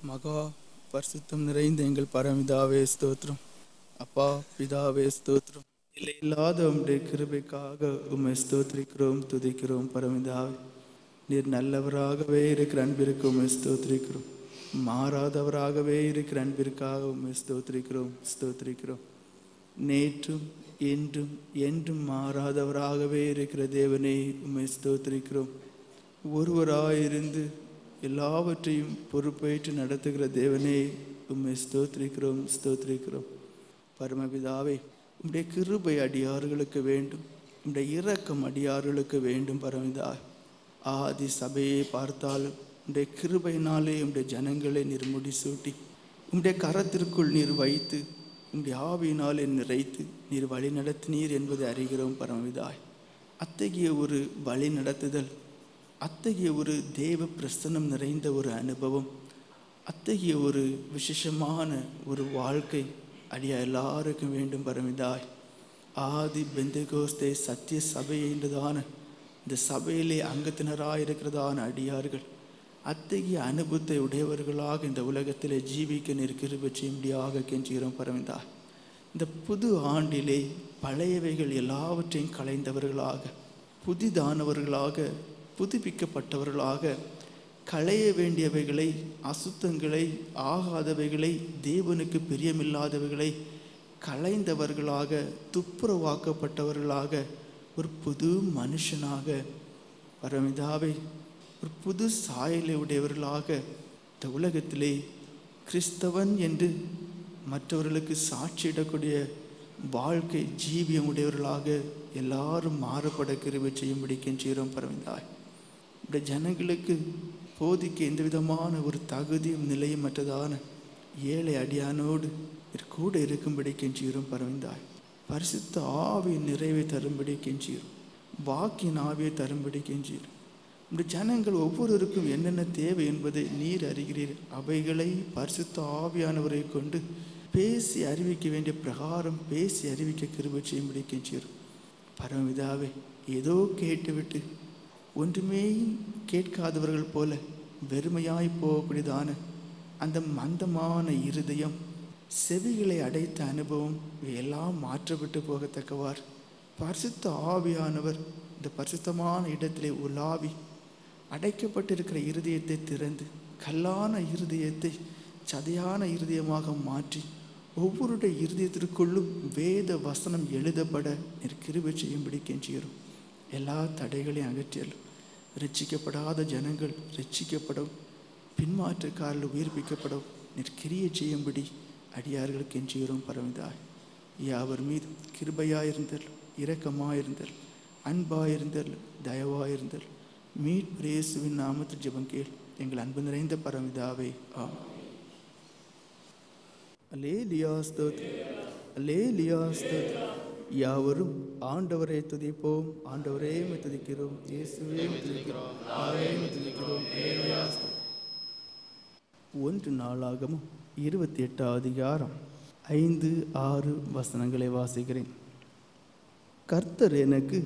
மகா பரிசுத்தம் நிறைந்த எங்கள் பரமிதாவே ஸ்தோத்திரம். அப்பா பிதாவே ஸ்தோத்திரம். இல்லை இல்லாத உம்முடைய கிருபைக்காக உம்மை ஸ்தோத்திரிக்கிறோம், துதிக்கிறோம். பரமிதாவே, நீர் நல்லவராகவே இருக்கிற அன்பிற்கு உம்மை ஸ்தோத்திரிக்கிறோம். மாறாதவராகவே இருக்கிற அன்பிற்காக உம்மை ஸ்தோத்திரிக்கிறோம், ஸ்தோத்திரிக்கிறோம். நேற்றும் என்றும் என்றும் மாறாதவராகவே இருக்கிற தேவனே உம்மை ஸ்தோத்திரிக்கிறோம். ஒருவராயிருந்து எல்லாவற்றையும் பொறுப்பேற்று நடத்துகிற தேவனே உம்மை ஸ்தோத்திரிக்கிறோம், ஸ்தோத்திரிக்கிறோம். பரமபிதாவே, உம்முடைய கிருபை அடியார்களுக்கு வேண்டும், உம்முடைய இரக்கம் அடியார்களுக்கு வேண்டும். பரமபிதாவே, ஆதி சபையை பார்த்தாலும் உம்முடைய கிருபையினாலே உம்முடைய ஜனங்களை நீர் முடிசூட்டி உம்முடைய கரத்திற்குள் நீர் வைத்து உம்முடைய ஆவியினாலே நிறைத்து நீர் வழி நடத்தினீர் என்பதை அறிகிறோம். பரமபிதாவே, அத்தகைய ஒரு வழி நடத்துதல், அத்தகைய ஒரு தேவ பிரசன்னம் நிறைந்த ஒரு அனுபவம், அத்தகைய ஒரு விசேஷமான ஒரு வாழ்க்கை அடியா எல்லாருக்கும் வேண்டும். பரமிதாய், ஆதி பெந்தெகோஸ்தே சத்திய சபை என்றதான இந்த சபையிலே அங்கத்தினராயிருக்கிறதான அடியார்கள் அத்தகைய அனுபவத்தை உடையவர்களாக இந்த உலகத்திலே ஜீவிக்க நீர் கிருபை செய்யும்படியாக கெஞ்சுகிறோம். பரமிதாய், இந்த புது ஆண்டிலே பழையவைகள் எல்லாவற்றையும் களைந்தவர்களாக, புதிதானவர்களாக, புதுப்பிக்கப்பட்டவர்களாக, களைய வேண்டியவைகளை, அசுத்தங்களை, ஆகாதவைகளை, தேவனுக்கு பிரியமில்லாதவைகளை களைந்தவர்களாக, துப்புரவாக்கப்பட்டவர்களாக, ஒரு புது மனுஷனாக, பரமிதாவை ஒரு புது சாயலை உடையவர்களாக இந்த உலகத்திலே கிறிஸ்தவன் என்று மற்றவர்களுக்கு சாட்சியிடக்கூடிய வாழ்க்கை ஜீவியம் உடையவர்களாக எல்லாரும் மாறுபட கிருபை செய்யும்படி கெஞ்சுகிறோம். பரமிதாய், இந்த ஜனங்களுக்கு போதிக்க எந்த விதமான ஒரு தகுதியும் நிலையும் மற்றதான ஏழை அடியானோடு கூட இருக்கும்படி கெஞ்சுகிறோம். பரமிதாய், பரிசுத்த ஆவியின் நிறைவை தரும்படி கெஞ்சுகிறோம், வாக்கின் ஆவியை தரும்படி கெஞ்சுகிறோம். இந்த ஜனங்கள் ஒவ்வொருவருக்கும் என்னென்ன தேவை என்பதை நீர் அறிகிறீர். அவைகளை பரிசுத்த ஆவியானவரை கொண்டு பேசி அறிவிக்க வேண்டிய பிரகாரம் பேசி அறிவிக்க கிருபை செய்யும்படி கெஞ்சுகிறோம். பரமபிதாவே, ஏதோ கேட்டுவிட்டு ஒன்றுமே கேட்காதவர்கள் போல வெறுமையாய் போகக்கூடியதான அந்த மந்தமான இருதயம், செவிகளை அடைத்த அனுபவம் எல்லாம் மாற்றப்பட்டு போகத்தக்கவார் பரிசுத்த ஆவியானவர் இந்த பரிசுத்தமான இடத்திலே உலாவி அடைக்கப்பட்டிருக்கிற இருதயத்தை திறந்து கல்லான இருதயத்தை சதையான இருதயமாக மாற்றி ஒவ்வொருடைய இருதயத்திற்குள்ளும் வேத வசனம் எழுதப்பட நீர் கிருபை செய்யும்படி கெஞ்சுகிறோம். எல்லா தடைகளையும் அகற்றியலும் ரட்சிக்கப்படாத ஜனங்கள் ரட்சிக்கப்படும், பின்மாற்றக்காரர்கள் உயிர்ப்பிக்கப்படும் நீர் கிரியை செய்யும்படி அடியார்கள் கெஞ்சுகிறோம். பரமிதாய், யாவர் மீது கிருபையாயிருந்தல், இரக்கமாயிருந்தல், அன்பாயிருந்தல், தயவாயிருந்தல், மீட்பர் இயேசுவின் நாமத்தில் ஜெபம் கேள் எங்கள் அன்பு நிறைந்த பரமிதாவே. ஆமென். அல்லேலூயா, ஸ்தோத்திரம், அல்லேலூயா, ஸ்தோத்திரம். யாவரும் ஆண்டவரை துதிப்போம். ஆண்டவரே உம்மை துதிக்கிறோம், இயேசுவே உம்மை துதிக்கிறோம், ஆவே உம்மை துதிக்கிறோம். அல்லேலூயா, ஸ்தோத்திரம். 1 நாளாகமம் 28 அதிகாரம் 5-6 வசனங்களை வாசிக்கிறேன். கர்த்தர் எனக்கு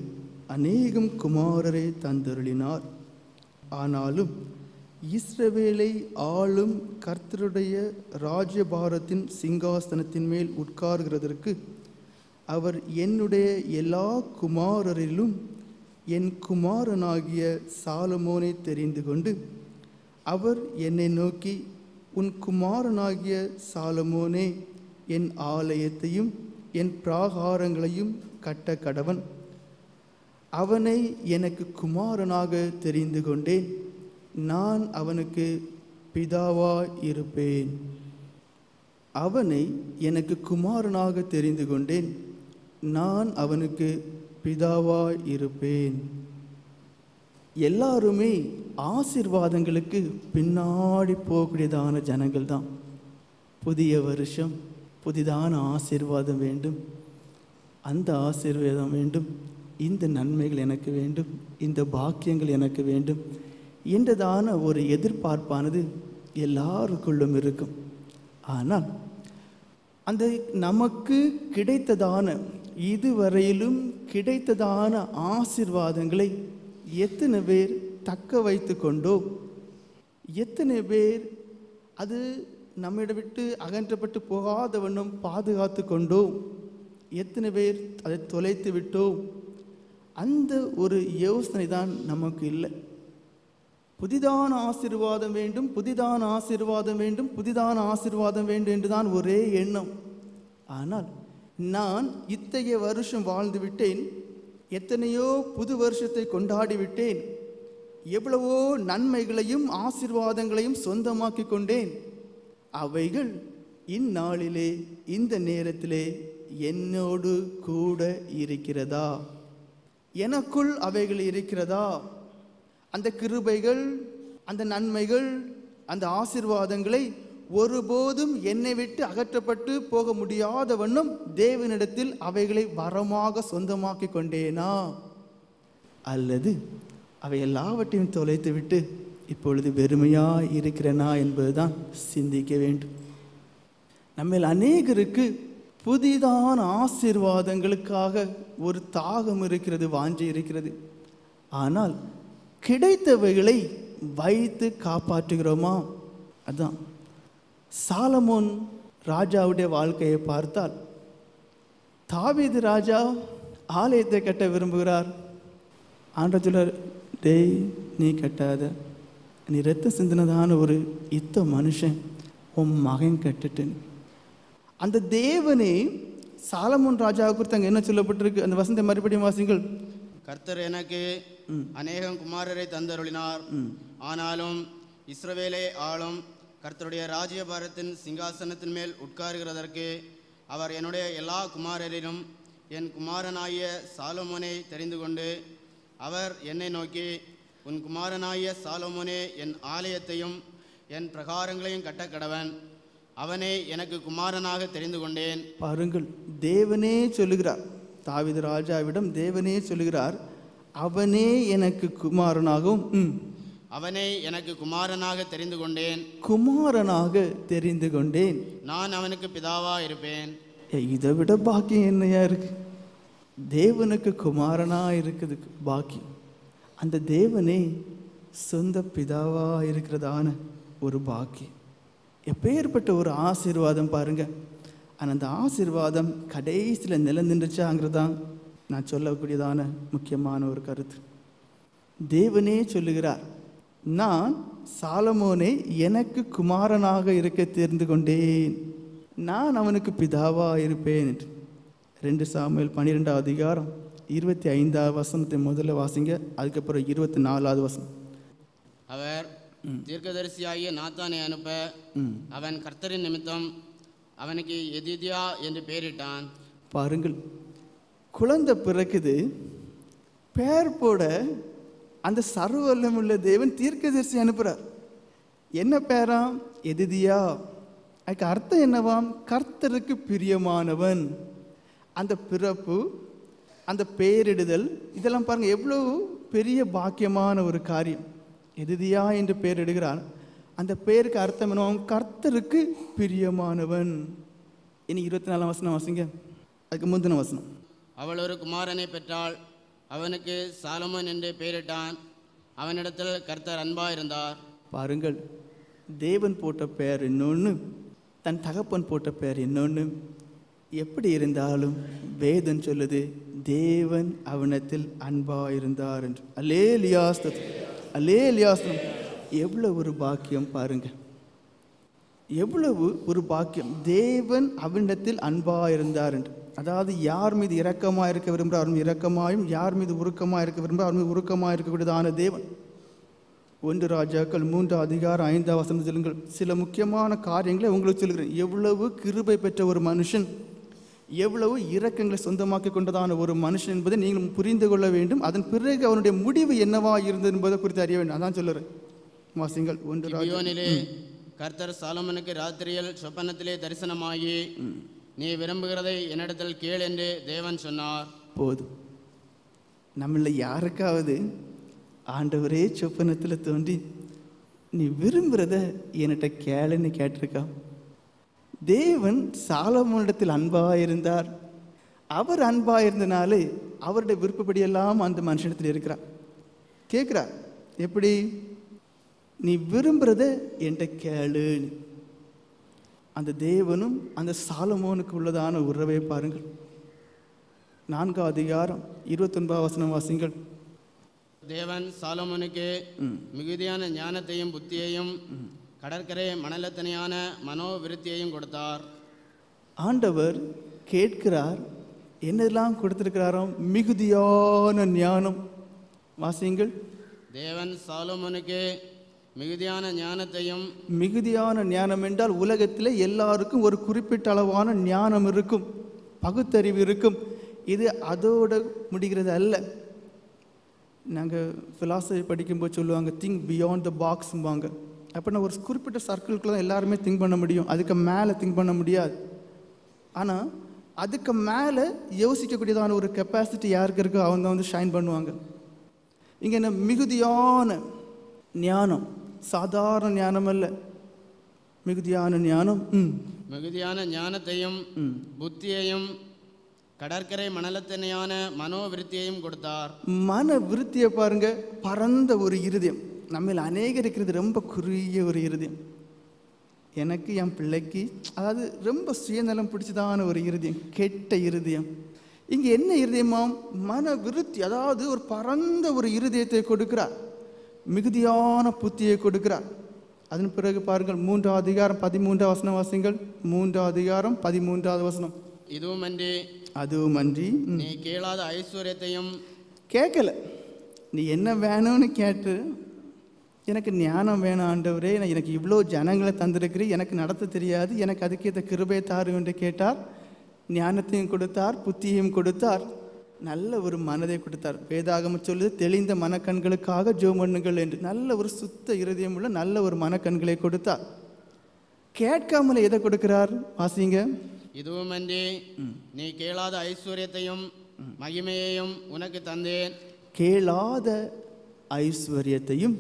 அநேகம் குமாரரை தந்தருளினார், ஆனாலும் இஸ்ரவேலை ஆளும் கர்த்தருடைய ராஜ்யபாரத்தின் சிங்காசனத்தின் மேல் உட்கார்கிறதற்கு அவர் என்னுடைய எல்லா குமாரரிலும் என் குமாரனாகிய சாலமோனை தெரிந்து கொண்டு அவர் என்னை நோக்கி, உன் குமாரனாகிய சாலமோனே, என் ஆலயத்தையும் என் பிராகாரங்களையும் கட்ட கடவன். அவனை எனக்கு குமாரனாக தெரிந்து கொண்டேன், நான் அவனுக்கு பிதாவாய் இருப்பேன். அவனை எனக்கு குமாரனாக தெரிந்து கொண்டேன், நான் அவனுக்கு பிதாவாய் இருப்பேன். எல்லாருமே ஆசீர்வாதங்களுக்கு பின்னாடி போகக்கூடியதான ஜனங்கள் தான். புதிய வருஷம், புதிதான ஆசீர்வாதம் வேண்டும், அந்த ஆசீர்வாதம் வேண்டும், இந்த நன்மைகள் எனக்கு வேண்டும், இந்த பாக்கியங்கள் எனக்கு வேண்டும் என்றதான ஒரு எதிர்பார்ப்பானது எல்லாருக்குள்ளும் இருக்கும். ஆனால் அந்த நமக்கு கிடைத்ததான, இதுவரையிலும் கிடைத்ததான ஆசீர்வாதங்களை எத்தனை பேர் தக்க வைத்து கொண்டோ, எத்தனை பேர் அது நம்மிடம் விட்டு அகற்றப்பட்டு போகாத வண்ணம் பாதுகாத்து கொண்டோம். எத்தனை பேர் அதை தொலைத்து விட்டோம்? அந்த ஒரு யோசனை தான் நமக்கு இல்லை. புதிதான ஆசீர்வாதம் வேண்டும், புதிதான ஆசீர்வாதம் வேண்டும், புதிதான ஆசீர்வாதம் வேண்டும் என்றுதான் ஒரே எண்ணம். ஆனால் நான் இத்தகைய வருஷம் வாழ்ந்து விட்டேன், எத்தனையோ புது வருஷத்தை கொண்டாடி விட்டேன், எவ்வளவோ நன்மைகளையும் ஆசீர்வாதங்களையும் சொந்தமாக்கி கொண்டேன். அவைகள் இந்நாளிலே இந்த நேரத்திலே என்னோடு கூட இருக்கிறதா? எனக்குள் அவைகள் இருக்கிறதா? அந்த கிருபைகள், அந்த நன்மைகள், அந்த ஆசீர்வாதங்களை ஒருபோதும் என்னை விட்டு அகற்றப்பட்டு போக முடியாத வண்ணம் தேவனிடத்தில் அவைகளை வரமாக சொந்தமாக்கி கொண்டேனா? அல்லது அவை எல்லாவற்றையும் தொலைத்து விட்டு இப்பொழுது வெறுமையாக இருக்கிறேனா என்பதுதான் சிந்திக்க வேண்டும். நம்மில் அநேகருக்கு புதிதான ஆசீர்வாதங்களுக்காக ஒரு தாகம் இருக்கிறது, வாஞ்சி இருக்கிறது. ஆனால் கிடைத்தவைகளை வைத்து காப்பாற்றுகிறோமா? அதான் சாலமோன் ராஜாவுடைய வாழ்க்கையை பார்த்தால், தாவீது ராஜா ஆலயத்தை கட்ட விரும்புகிறார். ஆண்டவர் சொல்றார், டேய் நீ கட்டாத, நீ ரத்த சிந்தனதான ஒரு இத்த மனுஷன், உன் மகன் கட்டுட்டு. அந்த தேவனே சாலமோன் ராஜாவை குறித்து அங்கே என்ன சொல்லப்பட்டிருக்கு? அந்த வசனத்தை மறுபடியும் வாசிங்கள். கர்த்தர் எனக்கு அநேகம் குமாரரை தந்தருளினார், ஆனாலும் இஸ்ரவேலை ஆளும் கர்த்தருடைய ராஜ்யபாரத்தின் சிங்காசனத்தின் மேல் உட்காருகிறதற்கு அவர் என்னுடைய எல்லா குமாரரிலும் என் குமாரனாகிய சாலமோனை தெரிந்து கொண்டு, அவர் என்னை நோக்கி, உன் குமாரனாகிய சாலமோனே என் ஆலயத்தையும் என் பிரகாரங்களையும் கட்ட கடவன், அவனை எனக்கு குமாரனாக தெரிந்து கொண்டேன். பாருங்கள், தேவனே சொல்லுகிறார், தாவீது ராஜாவிடம் தேவனே சொல்லுகிறார், அவனே எனக்கு குமாரனாகவும் அவனை எனக்கு குமாரனாக தெரிந்து கொண்டேன், குமாரனாக தெரிந்து கொண்டேன், நான் அவனுக்கு பிதாவா இருப்பேன். இதை விட பாக்கியம் என்னையா இருக்கு? தேவனுக்கு குமாரனா இருக்குது பாக்கியம். அந்த தேவனே சொந்த பிதாவா இருக்கிறதான ஒரு பாக்கியம். எப்பேற்பட்ட ஒரு ஆசீர்வாதம் பாருங்க. ஆனால் அந்த ஆசீர்வாதம் கடைசியில் நிலநின்றுச்சாங்கிறதான் நான் சொல்லக்கூடியதான முக்கியமான ஒரு கருத்து. தேவனே சொல்லுகிறார், நான் சாலமோனை எனக்கு குமாரனாக இருக்க தெரிந்து கொண்டேன், நான் அவனுக்கு பிதாவா இருப்பேன் என்று. 2 சாமுவேல் 12ஆம் அதிகாரம் 25ஆவது வசனத்தை முதல்ல வாசிங்க, அதுக்கப்புறம் 24ஆவது வசனம். அவர் தீர்க்கதரிசியாகிய நாத்தானை அனுப்ப அவன் கர்த்தரின் நிமித்தம் அவனுக்கு எதிதியா என்று பெயரிட்டான். பாருங்கள், குழந்தை பிறக்குது, பேர் போட அந்த சர்வவல்லமுள்ள தேவன் தீர்க்கதரிசி அனுப்புகிறார். என்ன பேராம்? எதிதியா. அதுக்கு அர்த்தம் என்னவாம்? கர்த்தருக்கு பிரியமானவன். அந்த பிறப்பு, அந்த பெயரிடுதல், இதெல்லாம் பாருங்க எவ்வளவு பெரிய பாக்கியமான ஒரு காரியம். எதிதியா என்று பெயரிடுகிறார். அந்த பெயருக்கு அர்த்தம் என்னவாம்? கர்த்தருக்கு பிரியமானவன். இனி 24ஆம் வசனம் வாசிங்க, அதுக்கு முந்தின வசனம். அவள் ஒரு குமாரனை பெற்றாள், அவனுக்கு சாலமோன் என்று பெயரிட்டான், அவனிடத்தில் கர்த்தர் அன்பா இருந்தார். பாருங்கள், தேவன் போட்ட பெயர் இன்னொன்று, தன் தகப்பன் போட்ட பெயர் இன்னொன்று. எப்படி இருந்தாலும் வேதம் சொல்லுது, தேவன் அவனத்தில் அன்பா இருந்தார் என்று. அல்லேலூயா, அல்லேலூயா. எவ்வளவு ஒரு பாக்கியம் பாருங்க, எவ்வளவு ஒரு பாக்கியம். தேவன் அவனிடத்தில் அன்பா இருந்தார் என்று. அதாவது யார் மீது இரக்கமாக இருக்க விரும்புகிறார் அவர் மீது இரக்கமாயும், யார் மீது உருக்கமாக இருக்க விரும்புகிறார் அவர் மீது உருக்கமாக இருக்கக்கூடியதான தேவன். 1 ராஜாக்கள் 3ஆம் அதிகாரம் 5ஆம் வசனம் சொல்லுங்கள். சில முக்கியமான காரியங்களை உங்களுக்கு சொல்கிறேன். எவ்வளவு கிருபை பெற்ற ஒரு மனுஷன், எவ்வளவு இரக்கங்களை சொந்தமாக்கி கொண்டதான ஒரு மனுஷன் என்பதை நீங்கள் புரிந்து கொள்ள வேண்டும். அதன் பிறகு அவனுடைய முடிவு என்னவா இருந்தது என்பதை குறித்து அறிய வேண்டும். அதான் சொல்லுறேன். வாசிங்கள். 1 கிபியோனிலே கர்த்தர் சாலமோனுக்கு ராத்திரியில் சொப்பனத்திலே தரிசனமாகி, நீ விரும்புகிறதை என்னிடத்தில் கேள் என்று தேவன் சொன்னார். போதும். நம்மள யாருக்காவது ஆண்டவரே சொப்பனத்தில் தோன்றி நீ விரும்புகிறத என்கிட்ட கேளுன்னு கேட்டிருக்கா? தேவன் சாலமோனிடத்தில் அன்பாக இருந்தார். அவர் அன்பாக இருந்தனாலே அவருடைய விருப்பப்படியெல்லாம் அந்த மனுஷனிடத்தில் இருக்கிறார். கேட்குறார். எப்படி? நீ விரும்புகிறத என்கிட்ட கேளு. அந்த தேவனும் அந்த சாலமோனுக்கு உள்ளதான உறவை பாருங்கள். 4ஆம் அதிகாரம் 29ஆம் வசனம் வாசிங்கள். தேவன் சாலமோனுக்கு மிகுதியான ஞானத்தையும் புத்தியையும் கடற்கரை மணலத்தனையான மனோவிருத்தியையும் கொடுத்தார். ஆண்டவர் கேட்கிறார், என்னெல்லாம் கொடுத்திருக்கிறாரோ? மிகுதியான ஞானம். வாசிங்கள். தேவன் சாலமோனுக்கு மிகுதியான ஞானத்தையும். மிகுதியான ஞானம் என்றால் உலகத்தில் எல்லாருக்கும் ஒரு குறிப்பிட்ட அளவான ஞானம் இருக்கும், பகுத்தறிவு இருக்கும். இது அதோடு முடிகிறது அல்ல. நாங்கள் ஃபிலாசபி படிக்கும்போது சொல்லுவாங்க, திங்க் பியாண்ட் த பாக்ஸ்பாங்க. அப்படின்னா ஒரு குறிப்பிட்ட சர்க்கிள்குள்ள தான் எல்லாருமே திங்க் பண்ண முடியும், அதுக்கு மேலே திங்க் பண்ண முடியாது. ஆனால் அதுக்கு மேலே யோசிக்கக்கூடியதான ஒரு கெப்பாசிட்டி யாருக்கு இருக்கோ அவங்க வந்து ஷைன் பண்ணுவாங்க. இங்கே என்ன மிகுதியான ஞானம், சாதாரண ஞானம் அல்ல, மிகுதியான ஞானம். மிகுதியான ஞானத்தையும் புத்தியையும் கடற்கரை மணலத்தனையான மனோவிருத்தியையும் கொடுத்தார். மன விருத்தியை பாருங்க, பரந்த ஒரு இருதயம். நம்ம அநேகர் இருக்கிறது ரொம்ப குறுகிய ஒரு இருதயம். எனக்கு என் பிள்ளைக்கு அதாவது ரொம்ப சுயநலம் பிடிச்சதான ஒரு இருதயம், கெட்ட இருதயம். இங்கே என்ன இருதயமாம்? மன விருத்தி, அதாவது ஒரு பரந்த ஒரு இருதயத்தை கொடுக்கிறார், மிகுதியான புத்தியை கொடுக்கிறார். அதன் பிறகு பாருங்கள் 3ஆம் அதிகாரம் 13ஆம் வசனம் வாசிங்கள். 3ஆம் அதிகாரம் 13ஆவது வசனம். அதுவுமன்றி நீ கேளாத ஐஸ்வர்யத்தையும். கேட்கல, நீ என்ன வேணும்னு கேட்டு, எனக்கு ஞானம் வேணும் ஆண்டவரே, எனக்கு இவ்வளோ ஜனங்களை தந்திருக்கிறேன், எனக்கு நடத்த தெரியாது, எனக்கு அதுக்கேற்ற கிருபை தாரு என்று கேட்டார். ஞானத்தையும் கொடுத்தார், புத்தியையும் கொடுத்தார், நல்ல ஒரு மனதை கொடுத்தார். வேதாகமம் சொல்லுது, தெளிந்த மனக்கண்களுக்காக ஜெபம் பண்ணுங்கள் என்று. நல்ல ஒரு சுத்த இருதயம் உள்ள நல்ல ஒரு மனக்கண்களை கொடுத்தார். கேட்காமல எதை கொடுக்கிறார்? வாசிங்க. இதுவுமன்றி நீ கேளாத ஐஸ்வர்யத்தையும் மகிமையையும் உனக்கு தந்தேன். கேளாத ஐஸ்வர்யத்தையும்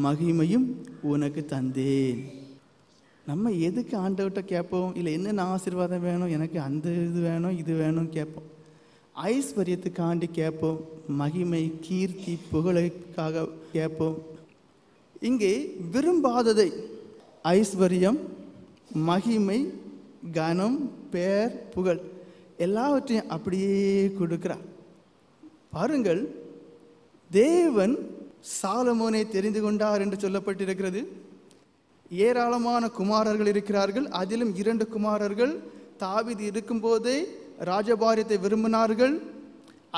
மகிமையும் உனக்கு தந்தேன். நம்ம எதுக்கு ஆண்டவர்கிட்ட கேட்போம்? இல்லை என்னென்ன ஆசீர்வாதம் வேணும், எனக்கு அந்த இது வேணும் இது வேணும் கேட்போம். ஐஸ்வர்யத்துக்காண்டி கேட்போம், மகிமை கீர்த்தி புகழுக்காக கேட்போம். இங்கே விரும்பாததை ஐஸ்வர்யம், மகிமை, கனம், பேர், புகழ் எல்லாவற்றையும் அப்படியே கொடுக்கிறார். பாருங்கள், தேவன் சாலமோனை தெரிந்து கொண்டார் என்று சொல்லப்பட்டிருக்கிறது. ஏராளமான குமாரர்கள் இருக்கிறார்கள். அதிலும் 2 குமாரர்கள் தாவீது இருக்கும்போதே ராஜபாரியத்தை விரும்பினார்கள்.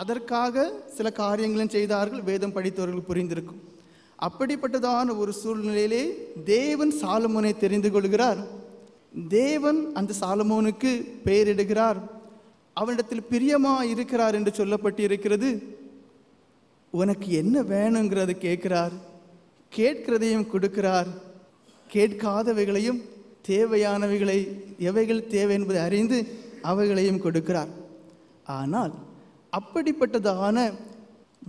அதற்காக சில காரியங்களும் செய்தார்கள். வேதம் படித்தவர்கள் புரிந்திருக்கும். அப்படிப்பட்டதான ஒரு சூழ்நிலையிலே தேவன் சாலமோனை தெரிந்து கொள்கிறார். தேவன் அந்த சாலமோனுக்கு பெயரிடுகிறார். அவனிடத்தில் பிரியமா இருக்கிறார் என்று சொல்லப்பட்டிருக்கிறது. உனக்கு என்ன வேணுங்கிறத கேட்கிறார், கேட்கிறதையும் கொடுக்கிறார், கேட்காதவைகளையும் தேவையானவைகளை எவைகள் தேவை என்பதை அறிந்து அவைகளையும் கொடுக்கிறார். ஆனால் அப்படிப்பட்டதான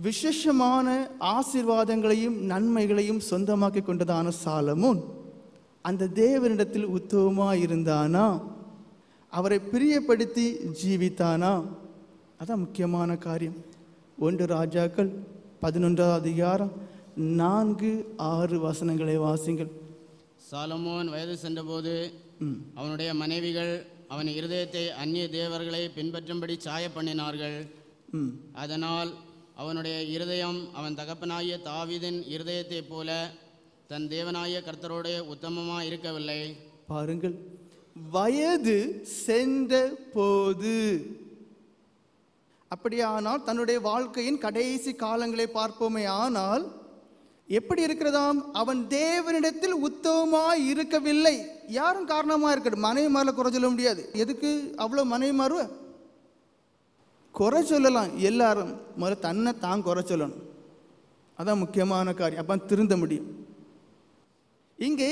விசேஷமான ஆசீர்வாதங்களையும் நன்மைகளையும் சொந்தமாக்கி கொண்டதான சாலமோன் அந்த தேவனிடத்தில் உத்தமமாக இருந்தானா? அவரை பிரியப்படுத்தி ஜீவித்தானா? அதான் முக்கியமான காரியம். 1 ராஜாக்கள் 11ஆம் அதிகாரம் 4-6 வசனங்களை வாசிங்கள். சாலமோன் வயது சென்றபோது அவனுடைய மனைவிகள் அவன் இருதயத்தை அந்நிய தேவர்களை பின்பற்றும்படி சாய பண்ணினார்கள். அதனால் அவனுடைய இருதயம் அவன் தகப்பனாகிய தாவீதின் இருதயத்தைப் போல தன் தேவனாகிய கர்த்தரோடு உத்தமமாக இருக்கவில்லை. பாருங்கள், வயது சென்ற போது, அப்படியானால் தன்னுடைய வாழ்க்கையின் கடைசி காலங்களை பார்ப்போமே, ஆனால் எப்படி இருக்கிறதாம்? அவன் தேவனிடத்தில் உத்தமமாய் இருக்கவில்லை. யாரும் காரணமாக இருக்கட்டும், மனைவி மாரில் குறை சொல்ல முடியாது. எதுக்கு அவ்வளோ மனைவி மாறுவ? குறை சொல்லலாம் எல்லாரும், முதல்ல தன்னை தான் குறை சொல்லணும். அதான் முக்கியமான காரியம். அப்போ திருந்த முடியும். இங்கே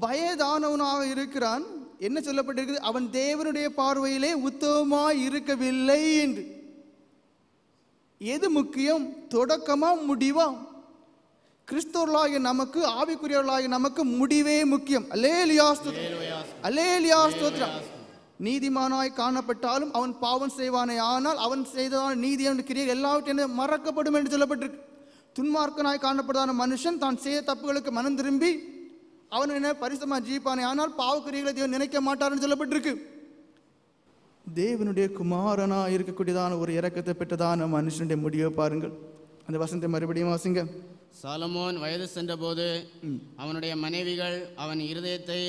வயதானவனாக இருக்கிறான். என்ன சொல்லப்பட்டிருக்குது? அவன் தேவனுடைய பார்வையிலே உத்தமமாய் இருக்கவில்லை என்று. எது முக்கியம்? தொடக்கமா முடிவா? கிறிஸ்தவர்களாகிய நமக்கு, ஆவிக்குரியவர்களாகிய நமக்கு முடிவே முக்கியம். அல்லேலூயா ஸ்தோத்திரம், அல்லேலூயா ஸ்தோத்திரம். நீதிமானாய் காணப்பட்டாலும் அவன் பாவம் செய்வானே, ஆனால் அவன் செய்ததான நீதி கிரியை எல்லாவற்றையும் மறக்கப்படும் என்று சொல்லப்பட்டிருக்கு. துன்மார்க்கனாய் காணப்பட்டதான மனுஷன் தான் செய்த தப்புகளுக்கு மனம் திரும்பி அவன் என்ன பரிசுத்தமாக ஜீவிப்பானே, ஆனால் பாவக்கிரியைகளை தேவன் நினைக்க மாட்டார்னு சொல்லப்பட்டிருக்கு. தேவனுடைய குமாரனா இருக்கக்கூடியதான ஒரு இரக்கத்தை பெற்றதான மனுஷனுடைய முடிவை பாருங்கள். அந்த வசனத்தை மறுபடியும் வாசிங்க. சாலமோன் வயது சென்றபோது அவனுடைய மனைவிகள் அவன் இருதயத்தை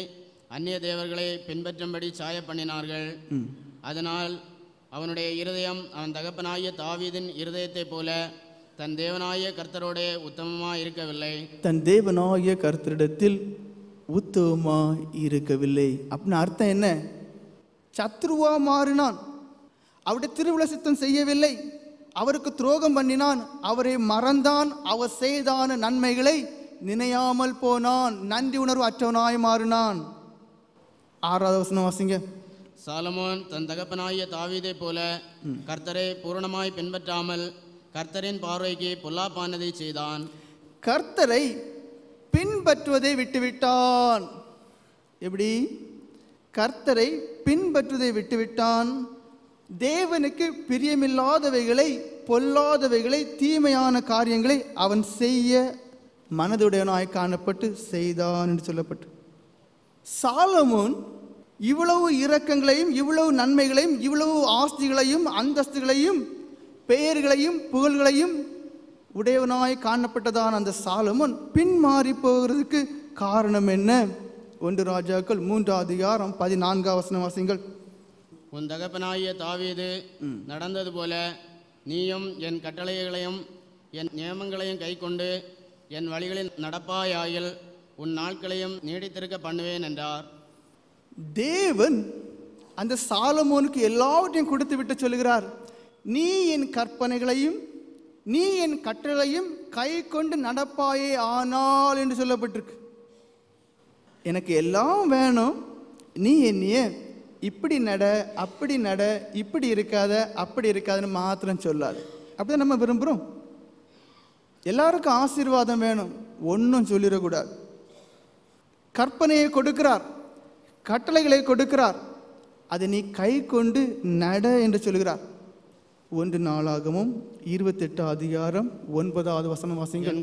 அந்நிய தேவர்களை பின்பற்றும்படி சாய பண்ணினார்கள். அதனால் அவனுடைய இருதயம் அவன் தகப்பனாகிய தாவீதின் இருதயத்தை போல தன் தேவனாகிய கர்த்தரோட உத்தமமாய் இருக்கவில்லை. தன் தேவனாகிய கர்த்தரிடத்தில் உத்தமமாய் இருக்கவில்லை அப்படின்னு அர்த்தம் என்ன? சத்ருவா மாறினான், அவருடைய திருவிழா சித்தம் செய்யவில்லை, அவருக்கு துரோகம் பண்ணினான், அவரை மறந்தான், அவர் செய்தான நன்மைகளை நினையாமல் போனான், நன்றி உணர்வு அற்றவனாய் மாறினான். 6வது வசனம் வாசிங்க. சாலமோன் தன் தகப்பனாகிய தாவீதை போல கர்த்தரை பூரணமாய் பின்பற்றாமல் கர்த்தரின் பார்வைக்கு பொல்லாப்பானதை செய்தான். கர்த்தரை பின்பற்றுவதை விட்டுவிட்டான். எப்படி? கர்த்தரை பின்பற்றுவதை விட்டுவிட்டான். தேவனுக்கு பிரியமில்லாதவைகளை, பொல்லாதவைகளை, தீமையான காரியங்களை அவன் செய்ய மனதுடையவனாய் காணப்பட்டு செய்தான் என்று சொல்லப்பட்டு, சாலமோன் இவ்வளவு இரக்கங்களையும் இவ்வளவு நன்மைகளையும் இவ்வளவு ஆஸ்திகளையும் அந்தஸ்துகளையும் பெயர்களையும் புகழ்களையும் உடையவனாய் காணப்பட்டதான் அந்த சாலமோன் பின்மாறி போகிறதுக்கு காரணம் என்ன? 1 ராஜாக்கள் 3வது அதிகாரம் 14வது வசனம் வாசிங்கள். உன் தகப்பனாகிய தாவீது நடந்தது போல நீயும் என் கட்டளைகளையும் என் நியமங்களையும் கைக்கொண்டு என் வழிகளில் நடப்பாயாயில் உன் நாட்களையும் நீடித்திருக்க பண்ணுவேன் என்றார். தேவன் அந்த சாலமோனுக்கு எல்லாவற்றையும் கொடுத்து விட்டு சொல்லுகிறார், நீ என் கற்பனைகளையும் நீ என் கட்டளையும் கை கொண்டு நடப்பாயே ஆனால் என்று சொல்லப்பட்டிருக்கு. எனக்கு எல்லாம் வேணும், நீ என்னைய இப்படி நட, அப்படி நட, இப்படி இருக்காத, அப்படி இருக்காதுன்னு மாத்திரம் சொல்லாது. அப்படிதான் நம்ம விரும்புகிறோம். எல்லாருக்கும் ஆசீர்வாதம் வேணும், ஒன்றும் சொல்லிடக்கூடாது. கற்பனையை கொடுக்கிறார், கட்டளைகளை கொடுக்கிறார், அதை நீ கை கொண்டு நட என்று சொல்கிறார். 1 நாளாகமும் 28 அதிகாரம் 9வது வசனம் வாசிங்கள்.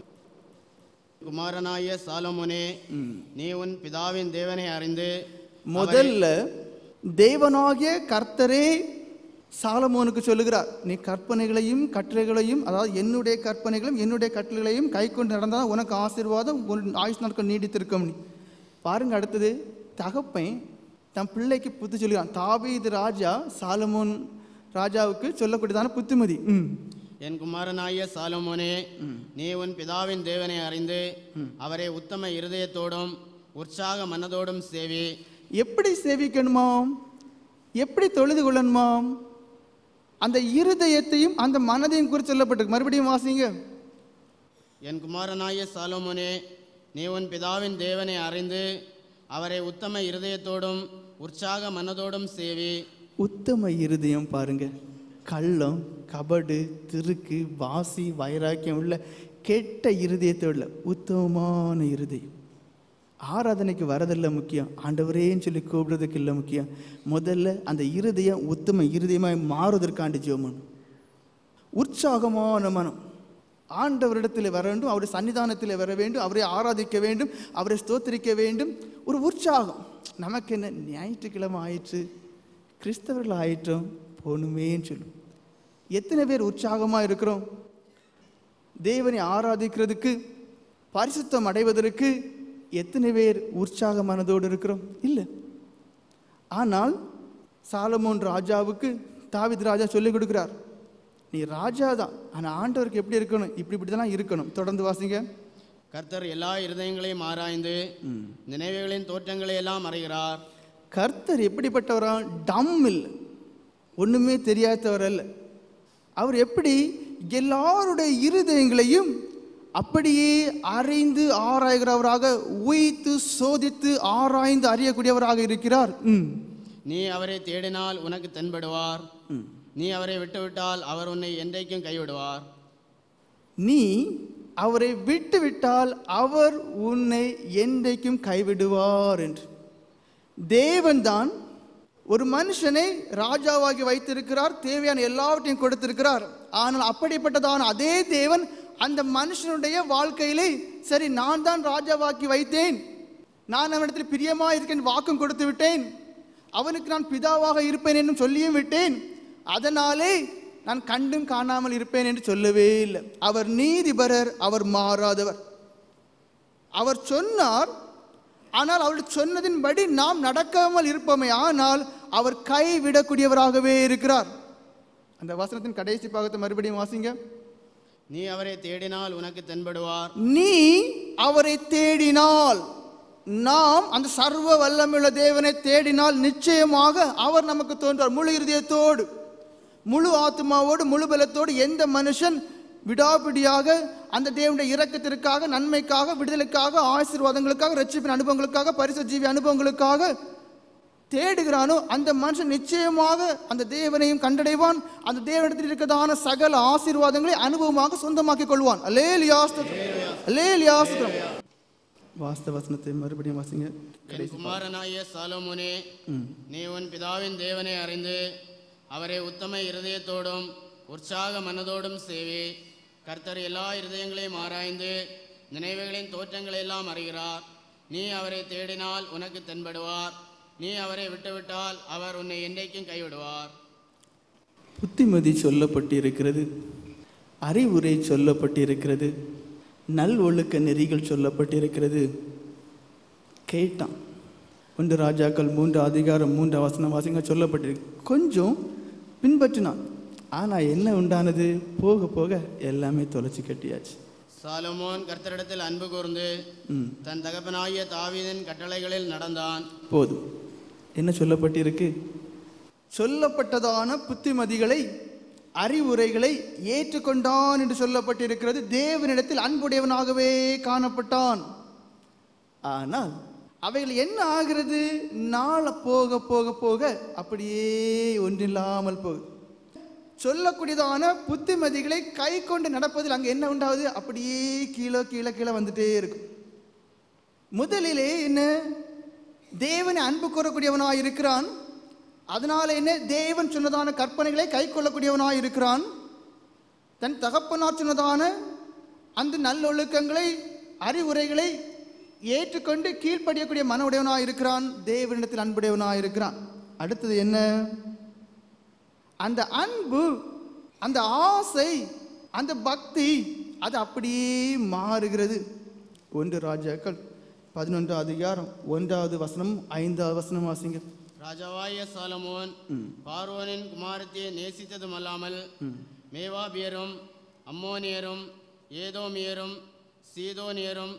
குமாரனாய சாலமோனே, நீ உன் பிதாவின் தேவனை அறிந்து. முதல்ல தேவனாகிய கர்த்தரே சாலமோனுக்கு சொல்லுகிறார், நீ கற்பனைகளையும் கட்டளைகளையும், அதாவது என்னுடைய கற்பனைகளையும் என்னுடைய கட்டளைகளையும் கை கொண்டு நடந்தால் உனக்கு ஆசீர்வாதம், உன் ஆயுஷ் நாட்கள் நீடித்திருக்கும். பாருங்க, அடுத்தது தகப்பன் தன் பிள்ளைக்கு புத்தி சொல்லுகிறான். தாவீது ராஜா சாலமோன் ராஜாவுக்கு சொல்லக்கூடியதான புத்திமதி. என் குமாரனாய சாலமோனே, நீ உன் பிதாவின் தேவனை அறிந்து அவரை உத்தம இருதயத்தோடும் உற்சாக மனதோடும் சேவி. எப்படி சேவிக்கணுமாம்? எப்படி தொழுது கொள்ளணுமாம்? அந்த இருதயத்தையும் அந்த மனதையும் குறித்து சொல்லப்பட்டிருக்கு. மறுபடியும் வாசிங்க. என் குமாரனாய சாலமோனே, நீ உன் பிதாவின் தேவனை அறிந்து அவரை உத்தம இருதயத்தோடும் உற்சாக மனதோடும் சேவி. உத்தம இருதயம் பாருங்க, கள்ளம், கபடு, திருக்கு, வாசி, வைராக்கியம் உள்ள கெட்ட இருதயத்தை உள்ள உத்தமமான இருதயம். ஆராதனைக்கு வரதில்லை முக்கியம், ஆண்டவரேன்னு சொல்லி கூப்பிடுறதுக்கு இல்லை முக்கியம். முதல்ல அந்த இருதயம் உத்தம இருதயமாய் மாறுவதற்காண்டி ஜெபம். உற்சாகமான மனம் ஆண்டவரிடத்தில் வர வேண்டும், அவருடைய சன்னிதானத்தில் வர வேண்டும், அவரை ஆராதிக்க வேண்டும், அவரை ஸ்தோத்திரிக்க வேண்டும். ஒரு உற்சாகம். நமக்கு என்ன, ஞாயிற்றுக்கிழமை ஆயிற்று, கிறிஸ்தவர்கள் ஆயிட்டோம், போகணுமேன்னு சொல்லும். எத்தனை பேர் உற்சாகமாக இருக்கிறோம்? தேவனை ஆராதிக்கிறதுக்கு, பரிசுத்தம் அடைவதற்கு எத்தனை பேர் உற்சாக மனதோடு இருக்கிறோம்? இல்லை. ஆனால் சாலமோன் ராஜாவுக்கு தாவீது ராஜா சொல்லிக் கொடுக்கிறார், நீ ராஜா தான், ஆனால் ஆண்டவருக்கு எப்படி இருக்கணும், இப்படிதான் இருக்கணும். தொடர்ந்து வாசிங்க. கர்த்தர் எல்லா இருதயங்களையும் ஆராய்ந்து நினைவுகளின் தோற்றங்களை எல்லாம் அறிகிறார். கர்த்தர் எப்படிப்பட்டவரா? டம் இல்லை, ஒன்றுமே தெரியாதவர் அல்ல. அவர் எப்படி எல்லாருடைய இருதயங்களையும் அப்படியே அறிந்து ஆராய்கிறவராக, உய்த்து சோதித்து ஆராய்ந்து அறியக்கூடியவராக இருக்கிறார். நீ அவரை தேடினால் உனக்கு தென்படுவார், நீ அவரை விட்டுவிட்டால் அவர் உன்னை என்றைக்கும் கைவிடுவார். நீ அவரை விட்டுவிட்டால் அவர் உன்னை என்றைக்கும் கைவிடுவார் என்று. தேவன்தான் ஒரு மனுஷனை ராஜாவாகி வைத்திருக்கிறார், தேவையான எல்லாவற்றையும் கொடுத்திருக்கிறார். ஆனால் அப்படிப்பட்டதான அதே தேவன் அந்த மனுஷனுடைய வாழ்க்கையிலே சரி நான் தான் ராஜாவாக்கி வைத்தேன், நான் அவனிடத்தில் பிரியமா இருக்கேன் வாக்கும் கொடுத்து விட்டேன், அவனுக்கு நான் பிதாவாக இருப்பேன் என்று சொல்லியும் விட்டேன், அதனாலே நான் கண்டும் காணாமல் இருப்பேன் என்று சொல்லவே இல்லை. அவர் நீதிபரர், அவர் மாறாதவர். அவர் சொன்னார், ஆனால் அவர் சொன்னதின்படி நாம் நடக்காமல் இருப்போமே ஆனால் அவர் கைவிடக்கூடியவராகவே இருக்கிறார். அந்த வசனத்தின் கடைசி பாகத்தை மறுபடியும் வாசிங்க. நீ அவரை தேடினால் உனக்கு தென்படுவார். நீ அவரை தேடினால், நாம் அந்த சர்வ வல்லமையுள்ள தேவனை தேடினால் நிச்சயமாக அவர் நமக்கு தோன்றுவார். முழு இருதயத்தோடு, முழு ஆத்மாவோடு, முழு பலத்தோடு எந்த மனுஷன் விடாபிடியாக அந்த தேவனுடைய இரக்கத்திற்காக, நன்மைக்காக, விடுதலைக்காக, ஆசீர்வாதங்களுக்காக, ரட்சிப்பின் அனுபவங்களுக்காக, பரிசுத்த ஜீவி அனுபவங்களுக்காக தேடுகிறானோ அந்த மனுஷன் நிச்சயமாக அந்த தேவனையும் கண்டடைவான். அந்த தேவனிடத்தில் இருக்கிறதான சகல ஆசீர்வாதங்களை அனுபவமாக சொந்தமாக்கிக் கொள்வான். அல்லேலூயா ஸ்தோத்திரம், அல்லேலூயா ஸ்தோத்திரம். வாஸ்தவ வசனத்தை மறுபடியும் வாசிங்க. என் குமாரனாகிய சாலோமோனே, நீ உன் பிதாவின் தேவனை அறிந்து அவரை உத்தம இருதயத்தோடும் உற்சாக மனதோடும் சேவி. கர்த்தர் எல்லா இருதயங்களையும் ஆராய்ந்து நினைவுகளின் தோற்றங்களை எல்லாம் அறிகிறார். நீ அவரை தேடினால் உனக்கு தென்படுவார். நீ அவரை விட்டுவிட்டால் அவர் உன்னை என்றைக்கும் கைவிடுவார். புத்திமதி சொல்லப்பட்டிருக்கிறது, அறிவுரை சொல்லப்பட்டிருக்கிறது, நல் ஒழுக்க நெறிகள் சொல்லப்பட்டிருக்கிறது. கேட்டான். 1 ராஜாக்கள் 3 அதிகாரம் 3 வசனம் வாசிங்க சொல்லப்பட்டிருக்கு. கொஞ்சம் பின்பற்றினான். ஆனால் என்ன உண்டானது? போக போக எல்லாமே தொலைச்சி கட்டியாச்சு. சாலமோன் கர்த்தரிடத்தில் அன்பு கூர்ந்து தன் தகப்பனாகிய தாவீதின் கட்டளைகளில் நடந்தான். போதும். என்ன சொல்லப்பட்டிருக்கு? சொல்லப்பட்டதான புத்திமதிகளை, அறிவுரைகளை ஏற்றுக்கொண்டான் என்று சொல்லப்பட்டிருக்கிறது. தேவனிடத்தில் அன்புடையவனாகவே காணப்பட்டான். ஆனால் அவைகள் என்ன ஆகிறது? நாள் போக போக போக அப்படியே ஒன்றில்லாமல் போகுது. சொல்லக்கூடியதான புத்திமதிகளை கை கொண்டு நடப்பதில் அங்கே என்ன உண்டாவது? அப்படியே கீழே கீழே கீழே வந்துட்டே இருக்கும். முதலிலே என்ன? தேவனை அன்பு கூறக்கூடியவனாய் இருக்கிறான். அதனால என்ன? தேவன் சொன்னதான கற்பனைகளை கை கொள்ளக்கூடியவனாய் இருக்கிறான். தன் தகப்பனார் சொன்னதான அந்த நல்லொழுக்கங்களை, அறிவுரைகளை ஏற்றுக்கொண்டு கீழ்ப்படியக்கூடிய மன உடையவனாய் இருக்கிறான். தேவனிடத்தில் அன்புடையவனாய் இருக்கிறான். அடுத்தது என்ன? அந்த அன்பு, அந்த ஆசை, அந்த பக்தி அது அப்படியே மாறுகிறது. 1 ராஜாக்கள் 11 அதிகாரம் 1வது வசனம் 5வது வசனம் வாசிங்க. ராஜாவாய சாலமோன் பார்வோனின் குமாரத்தியை நேசித்ததும் அல்லாமல் மேவாபியரும், அம்மோனியரும், ஏதோமியரும், சீதோனியரும்,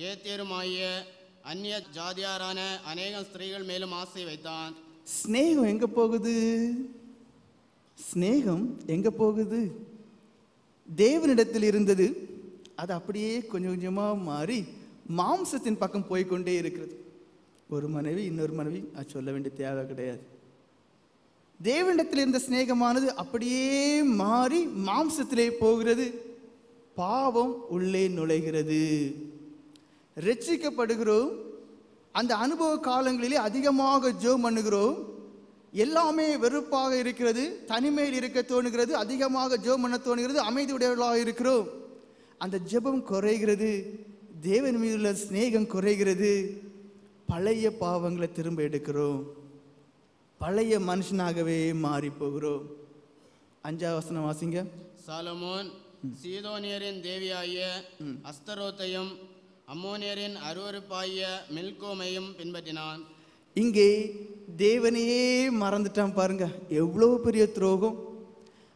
ஏத்தியரும் ஆகிய அந்நிய ஜாதியாரான அநேகம் ஸ்திரீகள் மேலும் ஆசை வைத்தான். ஸ்நேகம் எங்க போகுது? ஸ்நேகம் எங்க போகுது? தேவனிடத்தில் இருந்தது அது அப்படியே கொஞ்சம் கொஞ்சமாக மாறி மாம்சத்தின் பக்கம் போய்கொண்டே இருக்கிறது. ஒரு மனைவி இன்னொரு மனைவி, அது சொல்ல வேண்டிய தேவை கிடையாது. தேவனிடத்தில் இருந்த ஸ்நேகமானது அப்படியே மாறி மாம்சத்திலே போகிறது. பாவம் உள்ளே நுழைகிறது. ரட்சிக்கப்படுகிறோம். அந்த அனுபவ காலங்களிலே அதிகமாக ஜெபம் பண்ணுகிறோம். எல்லாமே வெறுப்பாக இருக்கிறது, தனிமையில் இருக்க தோணுகிறது, அதிகமாக ஜெபம் பண்ண தோணுகிறது, அமைதி உடையவர்களாக இருக்கிறோம். அந்த ஜெபம் குறைகிறது, தேவன் மீது உள்ள ஸ்நேகம் குறைகிறது. பழைய பாவங்களை திரும்ப எடுக்கிறோம், பழைய மனுஷனாகவே மாறி போகிறோம். 5வது வசனம் வாசிங்க. சாலமோன் சீதோனியரின் தேவியாகிய அஸ்தரோத்தையும் அம்மோனியரின் அருவருப்பாகிய மில்கோமையும் பின்பற்றினான். இங்கே தேவனையே மறந்துட்டான் பாருங்க, எவ்வளோ பெரிய துரோகம்.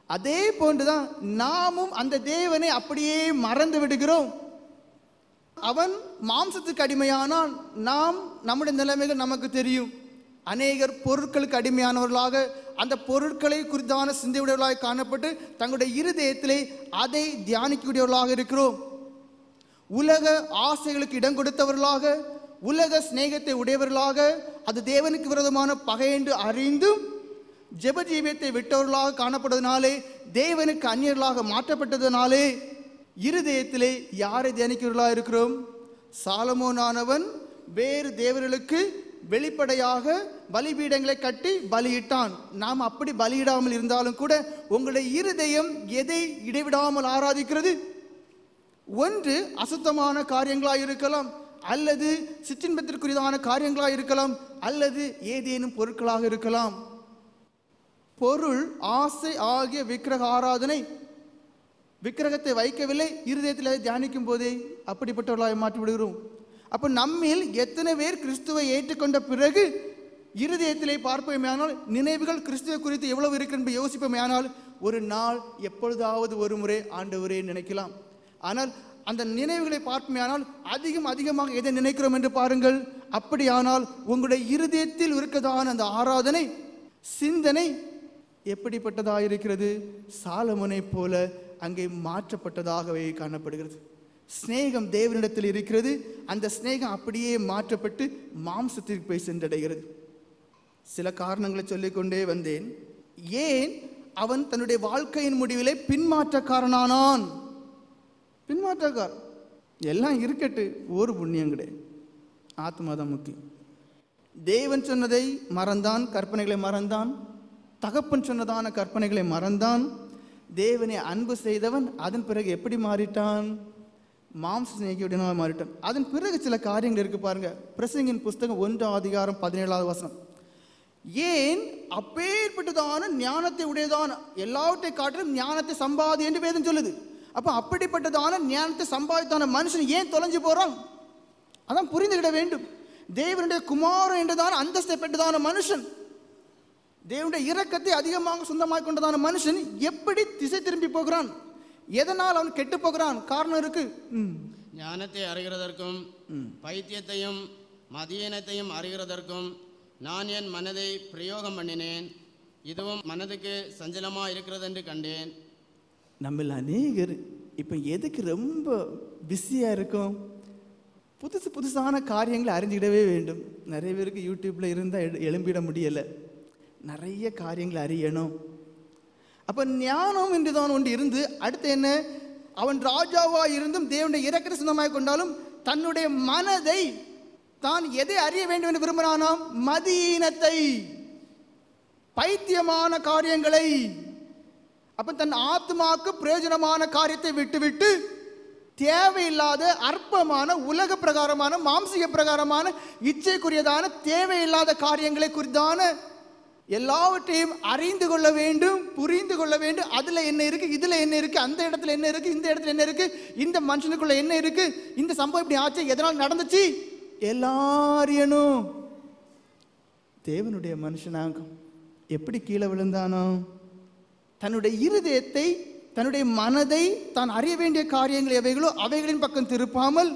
அதே போன்றுதான் நாமும் அந்த தேவனை அப்படியே மறந்து விடுகிறோம். அவன் மாம்சத்துக்கு அடிமையானால் நாம் நம்முடைய நிலைமைகள் நமக்கு தெரியும். அநேகர் பொருட்களுக்கு அடிமையானவர்களாக, அந்த பொருட்களை குறித்தான சிந்தையுடையவர்களாக காணப்பட்டு தங்களுடைய இருதயத்திலே அதை தியானிக்கக்கூடியவர்களாக இருக்கிறோம். உலக ஆசைகளுக்கு இடம் கொடுத்தவர்களாக, உலக சிநேகத்தை உடையவர்களாக, அது தேவனுக்கு விரோதமான பகை என்று அறிந்தும் ஜெப ஜீவியத்தை விட்டவர்களாக காணப்படுவதனாலே, தேவனுக்கு அந்நியர்களாக மாற்றப்பட்டதனாலே இருதயத்திலே யாரை தியானிக்கிறவர்களாக இருக்கிறோம்? சாலமோனானவன் வேறு தேவர்களுக்கு வெளிப்படையாக பலிபீடங்களை கட்டி பலியிட்டான். நாம் அப்படி பலியிடாமல் இருந்தாலும் கூட உங்களுடைய இருதயம் எதை இடைவிடாமல் ஆராதிக்கிறது? ஒன்று அசுத்தமான காரியங்களாக இருக்கலாம், அல்லது சிற்றின்பத்திற்குரியதான காரியங்களாக இருக்கலாம், அல்லது ஏதேனும் பொருட்களாக இருக்கலாம். பொருள், ஆசை ஆகிய விக்கிரக ஆராதனை விக்கிரகத்தை வைக்கவில்லை, இருதயத்தில் தியானிக்கும் போதே அப்படிப்பட்டவர்களாக மாற்றி விடுகிறோம். அப்போ நம்மில் எத்தனை பேர் கிறிஸ்துவை ஏற்றுக்கொண்ட பிறகு இருதயத்திலே பார்ப்போமேயானால், நினைவுகள் கிறிஸ்துவ குறித்து எவ்வளவு இருக்கு என்று யோசிப்போமேயானால், ஒரு நாள் எப்பொழுதாவது ஒரு முறை ஆண்டவரே நினைக்கலாம். ஆனால் அந்த நினைவுகளை பார்ப்போமேயானால் அதிகமாக எதை நினைக்கிறோம் என்று பாருங்கள். அப்படியானால் உங்களுடைய இருதயத்தில் இருக்கதான அந்த ஆராதனை சிந்தனை எப்படிப்பட்டதாக இருக்கிறது? சாலமோனை போல அங்கே மாற்றப்பட்டதாகவே காணப்படுகிறது. ஸ்நேகம் தேவனிடத்தில் இருக்கிறது, அந்த ஸ்நேகம் அப்படியே மாற்றப்பட்டு மாம்சத்திற்கு போய் சென்றடைகிறது. சில காரணங்களை சொல்லிக்கொண்டே வந்தேன். ஏன் அவன் தன்னுடைய வாழ்க்கையின் முடிவிலே பின்மாற்றக்காரனானான்? பின்மாற்றக்காரன் எல்லாம் இருக்கட்டு, ஒரு புண்ணியம் கிடையாது, ஆத்மா தான் முக்கியம். தேவன் சொன்னதை மறந்தான், கற்பனைகளை மறந்தான். தகப்பன் சொன்னதான கற்பனைகளை மறந்தான். தேவனை அன்பு செய்தவன் அதன் பிறகு எப்படி மாறிட்டான்? மாம்ச சிநேகியுடனாக மாறிட்டான். அதன் பிறகு சில காரியங்கள் இருக்கு பாருங்க. பிரசங்கின் புஸ்தகம் 1:17 ஏன் அப்பேற்பட்டதான ஞானத்தை உடையதான எல்லாவற்றை காட்டிலும் ஞானத்தை சம்பாதி என்று வேதம் சொல்லுது. அப்ப அப்படிப்பட்டதான ஞானத்தை சம்பாதித்தான மனுஷன் ஏன் தொலைஞ்சு போறான்? அதான் புரிந்துவிட வேண்டும். தேவனுடைய குமாரன் என்றதான அந்தஸ்தை பெற்றதான மனுஷன், தேவனுடைய இரக்கத்தை அதிகமாக சொந்தமாக கொண்டதான மனுஷன் எப்படி திசை திரும்பி போகிறான்? எதனால் அவன் கெட்டு போகிறான்? காரணம் இருக்கு. ஞானத்தை அறிகிறதற்கும் பைத்தியத்தையும் மதியீனத்தையும் அறிகிறதற்கும் நான் என் மனதை பிரயோகம் பண்ணினேன், இதுவும் மனதுக்கு சஞ்சலமா இருக்கிறது என்று கண்டேன். நம்ம அநேகர் இப்போ எதுக்கு ரொம்ப பிஸியாக இருக்கும்? புதுசான காரியங்களை அறிஞ்சிடவே வேண்டும். நிறைய பேருக்கு யூடியூப்பில் இருந்தால் எழும்பிட முடியலை. நிறைய காரியங்களை அறியணும். அப்போ ஞானம் என்று தான் ஒன்று இருந்து, அடுத்து என்ன? அவன் ராஜாவாக இருந்தும் தேவனுடைய இரக்கத்தை சொந்தமாக கொண்டாலும் தன்னுடைய மனதை தான் எதை அறிய வேண்டும் என்று விரும்பினானாம்? மதியீனத்தை, பைத்தியமான காரியங்களை. அப்ப தன் ஆத்மாவுக்கு பிரயோஜனமான காரியத்தை விட்டுவிட்டு தேவையில்லாத அற்பமான உலக பிரகாரமான மாம்சிக பிரகாரமான இச்சைக்குரியதான தேவையில்லாத காரியங்களை குறித்தான எல்லாவற்றையும் அறிந்து கொள்ள வேண்டும், புரிந்து கொள்ள வேண்டும். அதுல என்ன இருக்கு, இதுல என்ன இருக்கு, அந்த இடத்துல என்ன இருக்கு, இந்த இடத்துல என்ன இருக்கு, இந்த மனுஷனுக்குள்ள என்ன இருக்கு, இந்த சம்பவம் இப்படி ஆச்சு, எதனால் நடந்துச்சு, எல்லாரையும். தேவனுடைய மனுஷனாக எப்படி கீழே விழுந்தானோ? தன்னுடைய இருதயத்தை, தன்னுடைய மனதை தான் அறிய வேண்டிய காரியங்கள் எவைகளோ அவைகளின் பக்கம் திருப்பாமல்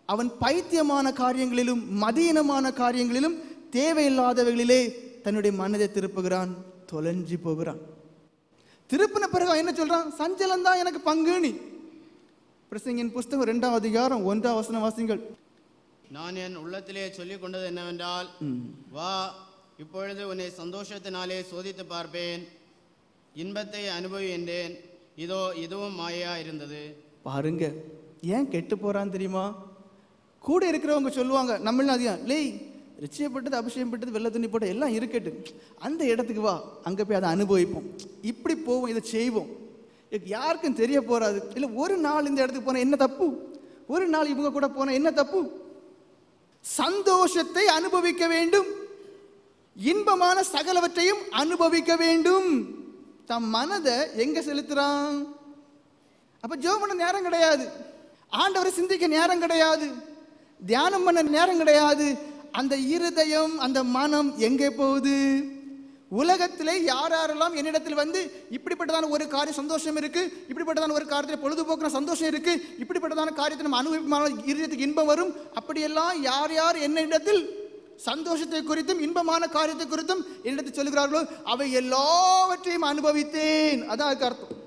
அவன் பைத்தியமான காரியங்களிலும் மதியீனமான காரியங்களிலும் தேவையில்லாதவைகளிலே தன்னுடைய மனதை திருப்புகிறான், தொலைஞ்சி போகிறான். திருப்பின பிறகு என்ன சொல்றான்? சஞ்சலம் தான் எனக்கு பங்குனி. பிரசங்கின் புஸ்தகம் 2:1 வாசிங்கள். நான் என் உள்ளத்திலே சொல்லிக் கொண்டது என்னவென்றால், வா, இப்பொழுது உன்னை சந்தோஷத்தினாலே சோதித்து பார்ப்பேன், இன்பத்தை அனுபவி என்றேன், இதோ இதுவும் மாயா இருந்தது. பாருங்க, ஏன் கெட்டு போறான்னு தெரியுமா? கூட இருக்கிறவங்க சொல்லுவாங்க, நம்மள அதிகம் லேய், ரிச்சயப்பட்டது, அபிஷேகப்பட்டது, வெள்ளை துணி போட்டு எல்லாம் இருக்கட்டும், அந்த இடத்துக்கு வா, அங்கே போய் அதை அனுபவிப்போம், இப்படி போவோம், இதை செய்வோம். யாருக்கும் தெரிய போறாது. இல்லை, ஒரு நாள் இந்த இடத்துக்கு போனால் என்ன தப்பு, ஒரு நாள் இவங்க கூட போனால் என்ன தப்பு? சந்தோஷத்தை அனுபவிக்க வேண்டும், இன்பமான சகலவற்றையும் அனுபவிக்க வேண்டும். தம் மனதை எங்க செலுத்துறான்? அப்ப ஜெபம் பண்ண நேரம் கிடையாது, ஆண்டவரை சிந்திக்க நேரம் கிடையாது, தியானம் பண்ண நேரம் கிடையாது. அந்த இருதயம், அந்த மனம் எங்கே போகுது? உலகத்திலே யாரெல்லாம் என்னிடத்தில் வந்து இப்படிப்பட்டதான ஒரு காரியம் சந்தோஷம் இருக்கு, இப்படிப்பட்டதான ஒரு காரியத்தில் பொழுதுபோக்குன சந்தோஷம் இருக்கு, இப்படிப்பட்டதான காரியத்தை நம்ம அனுபவிப்பான இருதயத்துக்கு இன்பம் வரும், அப்படியெல்லாம் யார் யார் என்னிடத்தில் சந்தோஷத்தை குறித்தும் இன்பமான காரியத்தை குறித்தும் என்னிடத்தில் சொல்லுகிறார்களோ அவை எல்லாவற்றையும் அனுபவித்தேன். அதான் அர்த்தம்,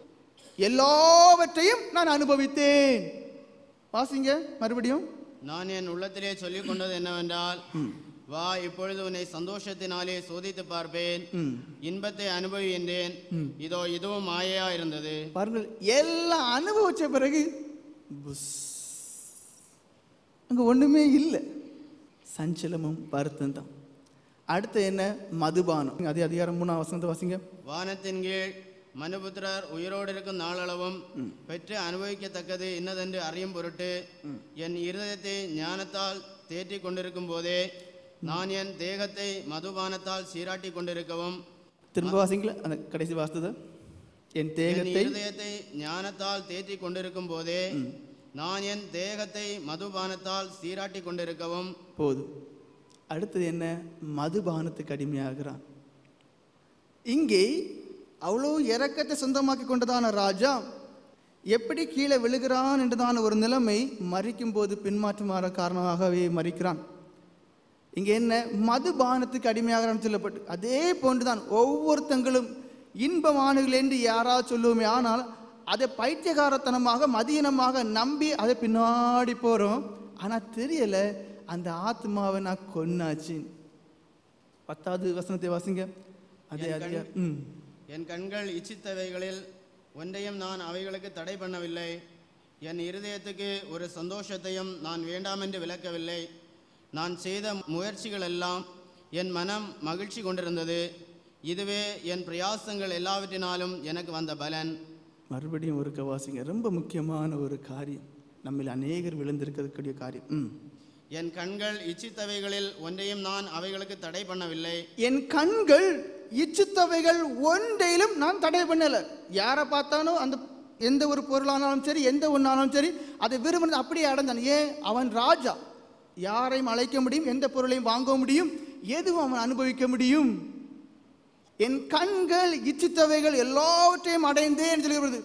எல்லாவற்றையும் நான் அனுபவித்தேன். வாசிங்க மறுபடியும். நான் என் உள்ளத்திலே சொல்லிக் கொண்டது என்னவென்றால், வா, இப்பொழுது உன்னை சந்தோஷத்தினாலே சோதித்து பார்ப்பேன், இன்பத்தை அனுபவி என்றேன், இதோ இதுவும் மாயா இருந்தது. பாருங்கள், எல்லாம் அனுபவிச்ச பிறகு அங்க ஒண்ணுமே இல்லை, சஞ்சலமும் வருத்தம் தான். அடுத்து என்ன? மதுபானம். அதே அதிகாரம் 3 வாசிங்க. வானத்தின் கீழ் மனுபுத்திரர் உயிரோடு இருக்கும் நாளளவும் பெற்று அனுபவிக்கத்தக்கது இன்னதென்று அறியும் பொருட்டு என் இருதயத்தை ஞானத்தால் தேற்றி கொண்டிருக்கும் போதே நான் என் தேகத்தை மதுபானத்தால் சீராட்டி கொண்டிருக்கவும். திரும்ப வாசிங்களா அந்த கடைசி வாசித்தது. என் இருதயத்தை ஞானத்தால் தேற்றி கொண்டிருக்கும் போதே நான் என் தேகத்தை மதுபானத்தால் சீராட்டி கொண்டிருக்கவும். போதும். அடுத்தது என்ன? மதுபானத்துக்கு அடிமையாகிறான். இங்கே அவ்வளோ இரக்கத்தை சொந்தமாக்கி கொண்டதான ராஜா எப்படி கீழே விழுகிறான் என்றுதான ஒரு நிலைமை, மறிக்கும் போது பின்மாற்றமான காரணமாகவே மறிக்கிறான். இங்கே என்ன? மதுபானத்துக்கு அடிமையாகிறான்னு சொல்லப்பட்டு, அதே போன்றுதான் ஒவ்வொருத்தங்களும் இன்பமானுகள் என்று யாராவது சொல்லுவோமே, ஆனால் அதை பைத்தியகாரத்தனமாக மதியனமாக நம்பி அதை பின்னாடி போகிறோம். ஆனால் தெரியலை அந்த ஆத்மாவை நான் கொன்னாச்சு. 10வது வசனத்தை வாசிங்க. அதே என் கண்கள் இச்சித்தவைகளில் ஒன்றையும் நான் அவைகளுக்கு தடை பண்ணவில்லை. என் இருதயத்துக்கு ஒரு சந்தோஷத்தையும் நான் வேண்டாம் என்று விளக்கவில்லை. நான் செய்த முயற்சிகள் எல்லாம் என் மனம் மகிழ்ச்சி கொண்டிருந்தது. இதுவே என் பிரயாசங்கள் எல்லாவற்றினாலும் எனக்கு வந்த பலன். மறுபடியும் ஒரு வாசிங்க. ரொம்ப முக்கியமான ஒரு காரியம், நம்மில் அநேகர் விழுந்திருக்கக்கூடிய காரியம். என் கண்கள் இச்சித்தவைகளில் ஒன்றையும் நான் அவைகளுக்கு தடை பண்ணவில்லை. என் கண்கள் இச்சித்தவைகள் ஒன்றையிலும் நான் தடை பண்ணலை. யாரை பார்த்தாலும் அந்த எந்த ஒரு பொருளானாலும் சரி, எந்த ஒன்றானாலும் சரி, அதை விரும்பினது அப்படியே அடைந்தான். ஏன்? அவன் ராஜா. யாரையும் அழைக்க முடியும், எந்த பொருளையும் வாங்க முடியும், எதுவும் அவன் அனுபவிக்க முடியும். என் கண்கள் இச்சித்தவைகள் எல்லாவற்றையும் அடைந்தேன் சொல்கிறது.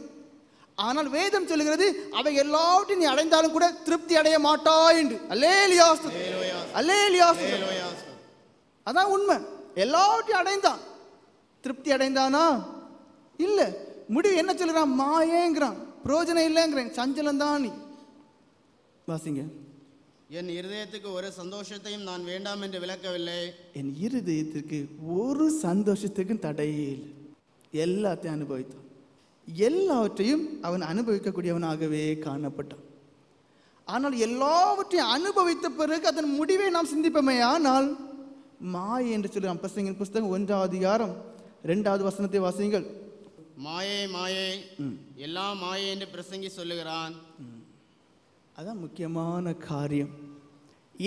ஆனால் வேதம் சொல்லுகிறது அவை எல்லாவற்றையும் நீ அடைந்தாலும் கூட திருப்தி அடைய மாட்டாய் என்று. அல்லேலூயா, அல்லேலூயா. அதான் உண்மை. எல்லாவற்றையும் அடைந்தான், திருப்தி அடைந்தானா? இல்லை. முடிவு என்ன சொல்லுறான்? மாயேங்கிறான், பிரயோஜனம் இல்லைங்கிறான், சஞ்சலம் தான். நீ வாசிங்க. என் இருதயத்துக்கு ஒரு சந்தோஷத்தையும் நான் வேண்டாம் என்று விளக்கவில்லை. என் இருதயத்திற்கு ஒரு சந்தோஷத்துக்கும் தடையே இல்லை. எல்லாத்தையும் அனுபவித்தான். எல்லாவற்றையும் அவன் அனுபவிக்கக்கூடியவனாகவே காணப்பட்டான். ஆனால் எல்லாவற்றையும் அனுபவித்த பிறகு அதன் முடிவை நாம் சிந்திப்போமே, ஆனால் மாயை என்று சொல்லுறான். பிரசங்கின் புஸ்தகம் 1வது அதிகாரம் 2வது வசனத்தை வாசியுங்கள். மாயை மாயை, எல்லாம் மாயை என்று பிரசங்கி சொல்லுகிறான். அதான் முக்கியமான காரியம்.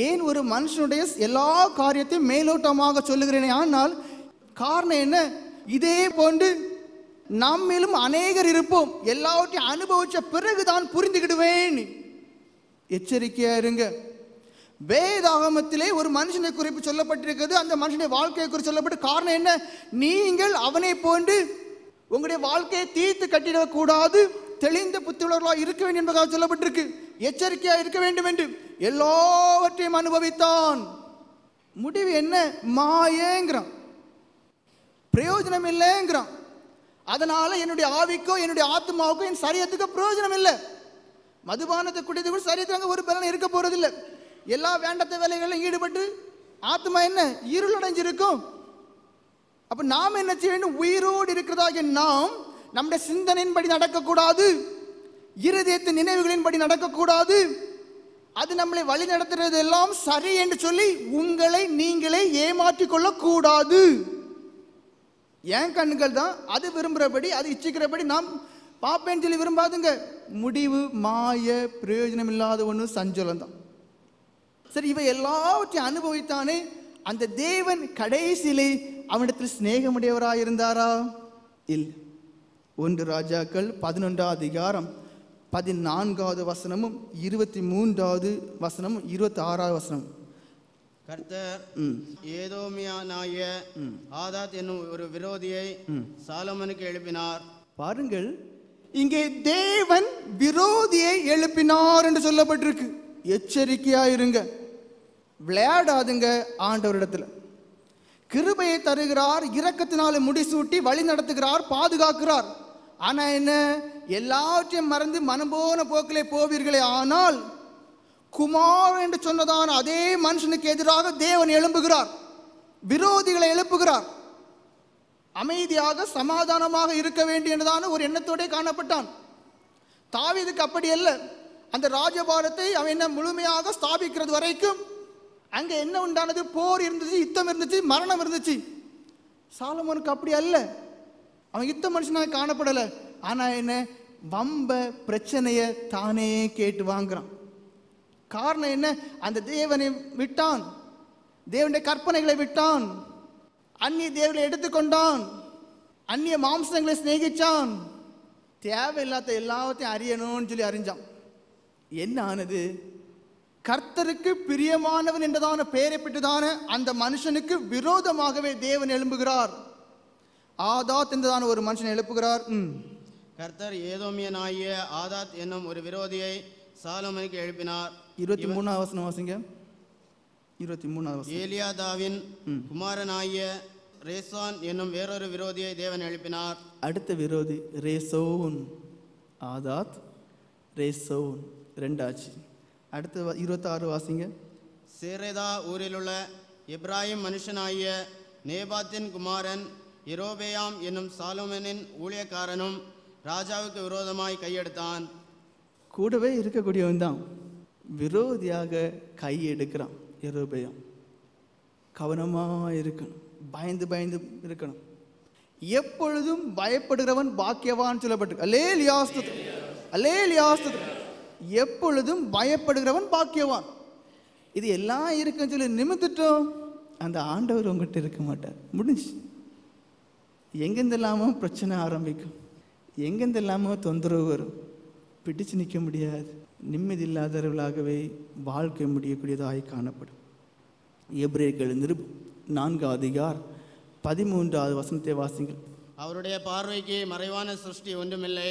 ஏன் ஒரு மனுஷனுடைய எல்லா காரியத்தையும் மேலோட்டமாக சொல்லுகிறேனே, ஆனால் காரணம் என்ன? இதே போன்று நம்மிலும் அநேகர் இருப்போம். எல்லாவற்றையும் அனுபவிச்ச பிறகுதான் புரிந்துகிடுவேன். எச்சரிக்கையா இருங்க. வேதாகமத்திலே ஒரு மனுஷனை குறிப்பு சொல்லப்பட்டிருக்கிறது. அந்த மனுஷனுடைய வாழ்க்கையை குறித்து சொல்லப்பட்டு, காரணம் என்ன? நீங்கள் அவனை போன்று உங்களுடைய வாழ்க்கையை தீர்த்து கட்டிடக்கூடாது, தெளிந்த புத்தியுள்ளவர்களாக இருக்க வேண்டும் என்பதாக சொல்லப்பட்டிருக்கு. எச்சரிக்கையா இருக்க வேண்டும் என்று எல்லாவற்றையும் அனுபவித்தான். முடிவு என்ன? மாயேங்கிறான், பிரயோஜனம் இல்லைங்கிறான். அதனால என்னுடைய ஆவிக்கோ என்னுடைய ஆத்மாவுக்கோ என் சரீரத்துக்கோ பிரயோஜனம் இல்லை. மதுபானத்தை குடித்து கூட சரீரத்துக்கு ஒரு பலன் இருக்க போறதில்லை. எல்லா வேண்டத்த வேலைகளிலும் ஈடுபட்டு ஆத்மா என்ன? இருளடைஞ்சிருக்கும். அப்ப நாம் என்ன செய்ய வேண்டும்? உயிரோடு இருக்கிறதாக நாம் நம்முடைய சிந்தனையின்படி நடக்கக்கூடாது, இருதயத்தின் நினைவுகளின்படி நடக்கக்கூடாது. அது நம்மளை வழி நடத்துறது எல்லாம் சரி என்று சொல்லி உங்களை நீங்களே ஏமாற்றிக் கொள்ளக்கூடாது. என் கண்கள் தான் அது விரும்புகிறபடி, அது இச்சிக்கிறபடி நாம் பார்ப்பேன்னு சொல்லி விரும்பாதுங்க. முடிவு மாய, பிரயோஜனம் இல்லாத ஒன்று, சஞ்சலம் தான். சரி, இவை எல்லாவற்றையும் அனுபவித்தானே அந்த தேவன் கடைசியிலே அவனிடத்தில் சிநேகமுடையவராக இருந்தாரா? இல்லை. 1 ராஜாக்கள் 11வது அதிகாரம் 14வது வசனமும் 23வது வசனமும் 26வது வசனம். கர்த்தர் ஏதோமியனாகிய ஆதாத் என்னும் ஒரு விரோதியை சாலமோனுக்கு எழுப்பினார். பாருங்கள், இங்கே தேவன் விரோதியை எழுப்பினார் என்று சொல்லப்பட்டிருக்கு. எச்சரிக்கையா இருங்க, விளையாடாதுங்க. ஆண்டவரிடத்துல கிருபையை தருகிறார், இரக்கத்தினால முடிசூட்டி வழி நடத்துகிறார், பாதுகாக்கிறார். ஆனா என்ன? எல்லாவற்றையும் மறந்து மனம் போன போக்கிலே போவீர்களே. ஆனால் குமார் என்று சொன்னதான அதே மனுஷனுக்கு எதிராக தேவன் எழும்புகிறார், விரோதிகளை எழுப்புகிறார். அமைதியாக சமாதானமாக இருக்க வேண்டியதான ஒரு எண்ணத்தோட காணப்பட்டான். தாவீதுக்கு அப்படி அல்ல. அந்த ராஜபாரத்தை அவன் என்ன முழுமையாக ஸ்தாபிக்கிறது வரைக்கும் அங்கே என்ன உண்டானது? போர் இருந்துச்சு, யுத்தம் இருந்துச்சு, மரணம் இருந்துச்சு. சாலமோனுக்கு அப்படி அல்ல. அவன் யுத்த மனுஷனாக காணப்படலை. ஆனால் என்ன, வம்ப பிரச்சனைய தானே கேட்டு வாங்குறான். காரணம் என்ன, அந்த தேவனை விட்டான், தேவனுடைய கற்பனைகளை விட்டான், அந்நிய தேவனை எடுத்துக்கொண்டான், அந்நிய மாம்சங்களை சிநேகிச்சான், தேவையில்லாத எல்லாத்தையும் அறியணும்னு சொல்லி அறிஞ்சான். என்ன ஆனது, கர்த்தருக்கு பிரியமானவன் என்றதான பெயரை பெற்றதான அந்த மனுஷனுக்கு விரோதமாகவே தேவன் எழும்புகிறார். ஆதாத் என்றதான ஒரு மனுஷனை எழுப்புகிறார். கர்த்தர் ஏதோமியனாகிய ஆதாத் என்னும் ஒரு விரோதியை சாலோமோனுக்கு எழுப்பினார். 23 வசனம் வாசிங்க. 23 வசனம். ஏலியாதாவின் குமாரனாகிய ரேசான் என்னும் வேறொரு விரோதியை தேவன் எழுப்பினார். அடுத்த விரோதி ரேசோன். ஆதாத், ரேசோன் ரெண்டாச்சு. அடுத்த 26 வாசிங்க. சேரேதா ஊரிலுள்ள எப்ராஹிம் மனுஷனாகிய நேபாத்தின் குமாரன் எரோபேயாம் என்னும் சாலோமோனின் ஊழியக்காரனும் ராஜாவுக்கு விரோதமாய் கையெடுத்தான். கூடவே இருக்கக்கூடியவன் தான் விரோதியாக கை எடுக்கிறான். எரோபேயாம் கவனமாக இருக்கணும், பயந்து பயந்து இருக்கணும். எப்பொழுதும் பயப்படுகிறவன் பாக்கியவான் சொல்லப்பட்டிருக்கு. அல்லேலூயா ஸ்தோத்திரம், அல்லேலூயா ஸ்தோத்திரம். எப்பொழுதும் பயப்படுகிறவன் பாக்கியவான். இது எல்லாம் இருக்குன்னு சொல்லி நிமித்துட்டோம், அந்த ஆண்டவர் உங்ககிட்ட இருக்க மாட்டார். முடிஞ்சு. எங்கெந்தெல்லாமோ பிரச்சனை ஆரம்பிக்கும், எங்கெந்தெல்லாமோ தொந்தரவு வரும், பிடிச்சு நிற்க முடியாது, நிம்மதி இல்லாதவர்களாகவே வாழ்க்கை முடியக்கூடியதாய் காணப்படும். எபிரேயர்கள் நிருபம் 4 அதிகாரம் 13 வசனத்தை வாசிங்கள். அவருடைய பார்வைக்கு மறைவான சிருஷ்டி ஒன்றுமில்லை.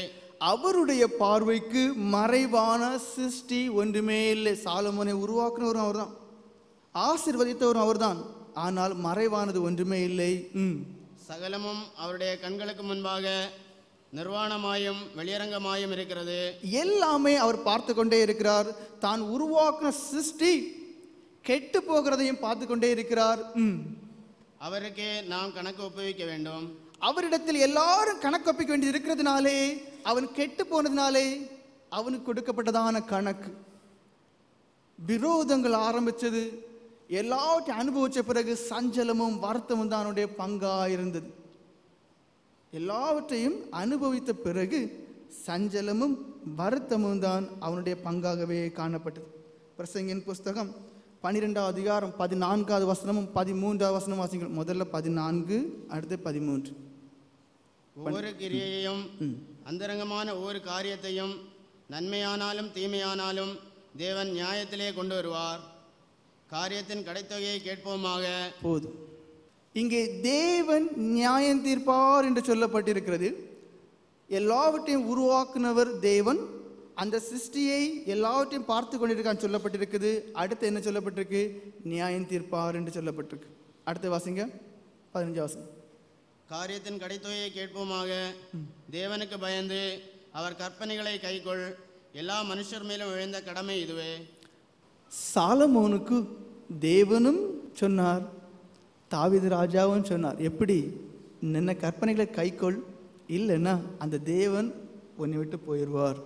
அவருடைய பார்வைக்கு மறைவான சிருஷ்டி ஒன்றுமே இல்லை. சாலமோனை உருவாக்குனவரும் அவர் தான், ஆசீர்வதித்தவரும் அவர் தான். ஆனால் மறைவானது ஒன்றுமே இல்லை. சகலமும் அவருடைய கண்களுக்கு முன்பாக நிர்வாணமாயும் வெளியரங்கமாயும் இருக்கிறது. எல்லாமே அவர் பார்த்து கொண்டே இருக்கிறார். தான் உருவாக்குன சிருஷ்டி கெட்டு போகிறதையும் பார்த்து கொண்டே இருக்கிறார். அவருக்கே நாம் கணக்கு ஒப்புவிக்க வேண்டும். அவரிடத்தில் எல்லாரும் கணக்கு ஒப்பிக்க வேண்டியது இருக்கிறதுனாலே, அவன் கெட்டு போனதுனாலே அவனுக்கு கொடுக்கப்பட்டதான கணக்கு. விரோதங்கள் ஆரம்பிச்சது, எல்லாவற்றையும் அனுபவிச்ச பிறகு சஞ்சலமும் வருத்தமும் தான் அவனுடைய பங்கா இருந்தது. எல்லாவற்றையும் அனுபவித்த பிறகு சஞ்சலமும் வருத்தமும் தான் அவனுடைய பங்காகவே காணப்பட்டது. பிரசங்கின் புஸ்தகம் 12 அதிகாரம் 14 வசனமும் 13 வசனம் வாசிங்கள். முதல்ல 14, அடுத்து 13. ஒவ்வொரு கிரியையையும் அந்தரங்கமான ஒவ்வொரு காரியத்தையும் நன்மையானாலும் தீமையானாலும் தேவன் நியாயத்திலே கொண்டு வருவார். காரியத்தின் கடைத்தொகையை கேட்போமாக. போதும். இங்கே தேவன் நியாயம் தீர்ப்பார் என்று சொல்லப்பட்டிருக்கிறது. எல்லாவற்றையும் உருவாக்குனவர் தேவன், அந்த சிருஷ்டியை எல்லாவற்றையும் பார்த்து கொண்டிருக்கான்னு சொல்லப்பட்டிருக்குது. அடுத்து என்ன சொல்லப்பட்டிருக்கு? நியாயம் தீர்ப்பார் என்று சொல்லப்பட்டிருக்கு. அடுத்த வாசிங்க 15 வசனம். காரியத்தின் கடைத்தொகையை கேட்போமாக. தேவனுக்கு பயந்து அவர் கற்பனைகளை கைக்கொள். எல்லா மனுஷர் மேலும் விழுந்த கடமை இதுவே. சாலமோனுக்கு தேவனும் சொன்னார், தாவீது ராஜாவும் சொன்னார். எப்படி? நின்ன கற்பனைகளை கைக்கொள், இல்லைன்னா அந்த தேவன் உன்னை விட்டு போயிடுவார்.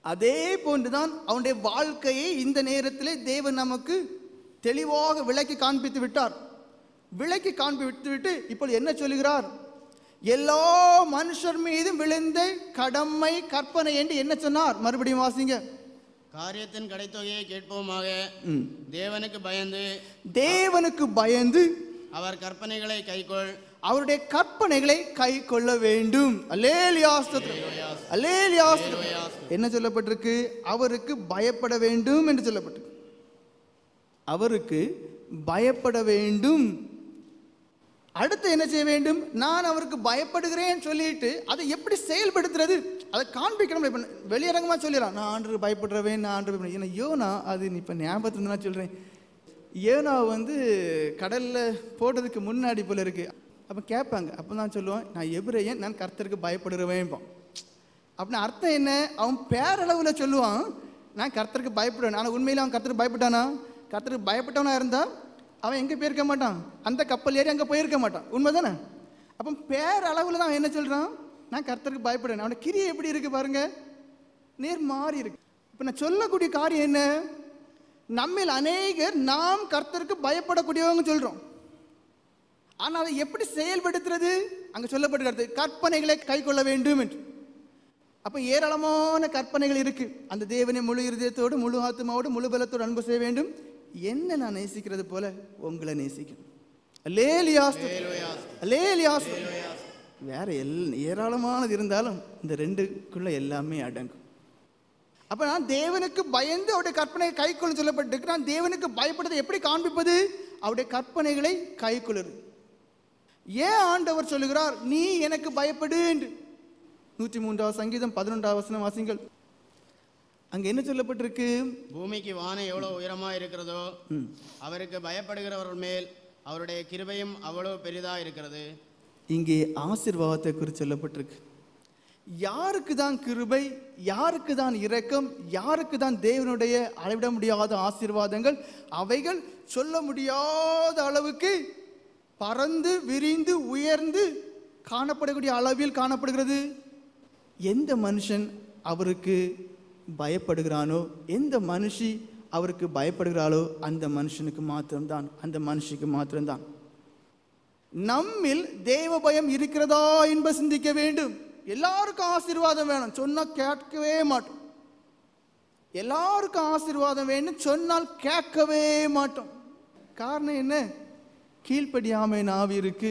அதே போன்றுதான் அவனுடைய வாழ்க்கையை இந்த நேரத்தில் தேவன் நமக்கு தெளிவாக விளக்கி காண்பித்து விட்டார். விளக்கி காண்பித்து விட்டு இப்பொழுது என்ன சொல்லுகிறார்? எல்லா மனுஷர் மீதும் விழுந்த கடமை கற்பனை என்று என்ன சொன்னார்? மறுபடியும் வாசிங்க. காரியத்தின் கடைத்தொகையை கேட்போமாக. தேவனுக்கு பயந்து, தேவனுக்கு பயந்து அவர் கற்பனைகளை கைக்கொள். அவருடைய கற்பனைகளை கை கொள்ள வேண்டும். அல்லேலூயா ஸ்தோத்திரம், அல்லேலூயா ஸ்தோத்திரம். என்ன சொல்லப்பட்டிருக்கு? அவருக்கு பயப்பட வேண்டும் என்று சொல்லப்பட்டிருக்கு. அவருக்கு பயப்பட வேண்டும். அடுத்து என்ன செய்ய வேண்டும்? நான் அவருக்கு பயப்படுகிறேன் சொல்லிட்டு அதை எப்படி செயல்படுத்துறது, அதை காண்பிக்கணும். இப்போ வெளியரங்கமாக சொல்லிடலாம், நான் ஆண்டவருக்கு பயப்படுறவேன், நான் ஆண்டவர். ஏன்னா யோனா, அது இப்போ ஞாபகத்தில் நான் சொல்கிறேன், யோனா கடலில் போட்டதுக்கு முன்னாடி போல இருக்கு. அப்போ கேட்பாங்க, அப்போ நான் சொல்லுவேன், நான் எபிரேயன், நான் கர்த்தருக்கு பயப்படுகிறவேன்பான். அப்படின்னு அர்த்தம் என்ன? அவன் பேரளவில் சொல்லுவான், நான் கர்த்தருக்கு பயப்படுவேன். ஆனால் உண்மையில் அவன் கர்த்தருக்கு பயப்பட்டானா? கர்த்தருக்கு பயப்பட்டவனா இருந்தால் அவன் எங்கே போயிருக்க மாட்டான், அந்த கப்பல் ஏறி அங்கே போயிருக்க மாட்டான். உண்மை தானே? அப்போ பேரளவில் தான் அவன் என்ன சொல்கிறான்? நான் கர்த்தருக்கு பயப்படுவேன். அவனோட கிரியை எப்படி இருக்கு பாருங்க, நேர் மாறி இருக்கு. இப்போ நான் சொல்லக்கூடிய காரியம் என்ன? நம்மில் அநேகர் நாம் கர்த்தருக்கு பயப்படக்கூடியவங்க சொல்கிறோம். ஆனால் அதை எப்படி செயல்படுத்துறது? அங்கே சொல்லப்படுகிறது கற்பனைகளை கை கொள்ள வேண்டும் என்று. அப்போ ஏராளமான கற்பனைகள் இருக்கு. அந்த தேவனை முழு இருதயத்தோடு, முழு ஆத்மாவோடு, முழு பலத்தோடு அன்பு செய்ய வேண்டும். என்ன நான் நேசிக்கிறது போல உங்களை நேசிக்கணும். அல்லேலூயா, அல்லேலூயா. வேற ஏராளமானது இருந்தாலும் இந்த ரெண்டுக்குள்ள எல்லாமே அடங்கும். அப்ப நான் தேவனுக்கு பயந்து அவருடைய கற்பனை கை கொள்ள சொல்லப்பட்டிருக்கு. நான் தேவனுக்கு பயப்படுறதை எப்படி காண்பிப்பது? அவருடைய கற்பனைகளை கை கொள்ளுது. ஏன் ஆண்டவர் சொல்லுகிறார் நீ எனக்கு பயப்படு என்று? 103வது சங்கீதம் 11வது வசனம் வாசிங்கள். அங்க என்ன சொல்லப்பட்டிருக்கு? பூமிக்கு வானம் எவ்வளவு உயரமா இருக்கிறதோ அவருக்கு பயப்படுகிறவர்கள் மேல் அவருடைய கிருபையும் அவ்வளவு பெரிதா இருக்கிறது. இங்கே ஆசீர்வாதத்தை குறித்து சொல்லப்பட்டிருக்கு. யாருக்கு தான் கிருபை, யாருக்கு தான் இரக்கம், யாருக்கு தான் தேவனுடைய அளவிட முடியாத ஆசீர்வாதங்கள்? அவைகள் சொல்ல முடியாத அளவுக்கு பறந்து விரிந்து உயர்ந்து காணப்படக்கூடிய அளவில் காணப்படுகிறது. எந்த மனுஷன் அவருக்கு பயப்படுகிறானோ, எந்த மனுஷி அவருக்கு பயப்படுகிறாளோ அந்த மனுஷனுக்கு மாத்திரம்தான், அந்த மனுஷிக்கு மாத்திரம்தான். நம்மில் தேவ பயம் இருக்கிறதா என்பதை சிந்திக்க வேண்டும். எல்லாருக்கும் ஆசீர்வாதம் வேணும் சொன்னா கேட்கவே மாட்டோம். எல்லாருக்கும் ஆசீர்வாதம் வேணும் சொன்னால் கேட்கவே மாட்டோம். காரணம் என்ன? கீழ்ப்படியாமை ஆவி இருக்கு,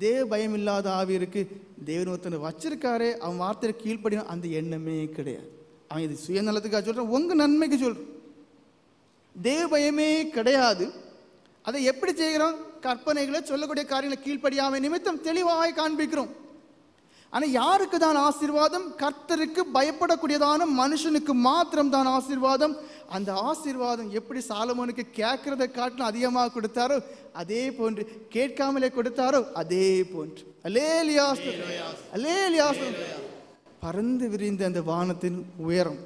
தேவ பயம் இல்லாத ஆவி இருக்கு. தேவன் ஒருத்தனை வச்சிருக்காரே, அவன் வார்த்தையை கீழ்ப்படியும் அந்த எண்ணமே கிடையாது. அவன் இது சுயநலத்துக்காக சொல்றான், உங்க நன்மைக்கு சொல்றான். தேவ பயமே கிடையாது. அதை எப்படி செய்கிறோம்? கற்பனைகளை சொல்லக்கூடிய காரியங்களை கீழ்ப்படியாமை நிமித்தம் தெளிவாக காண்பிக்கிறோம். ஆனால் யாருக்கு தான் ஆசீர்வாதம்? கர்த்தருக்கு பயப்படக்கூடியதான மனுஷனுக்கு மாத்திரம் தான் ஆசீர்வாதம். அந்த ஆசீர்வாதம் எப்படி சாலமோனுக்கு கேட்கறதை காட்டிலும் அதிகமாக கொடுத்தாரோ அதே போன்று, கேட்காமலே கொடுத்தாரோ அதே போன்று. அல்லேலூயா, அல்லேலூயா. பறந்து விரிந்த அந்த வானத்தின் உயரம்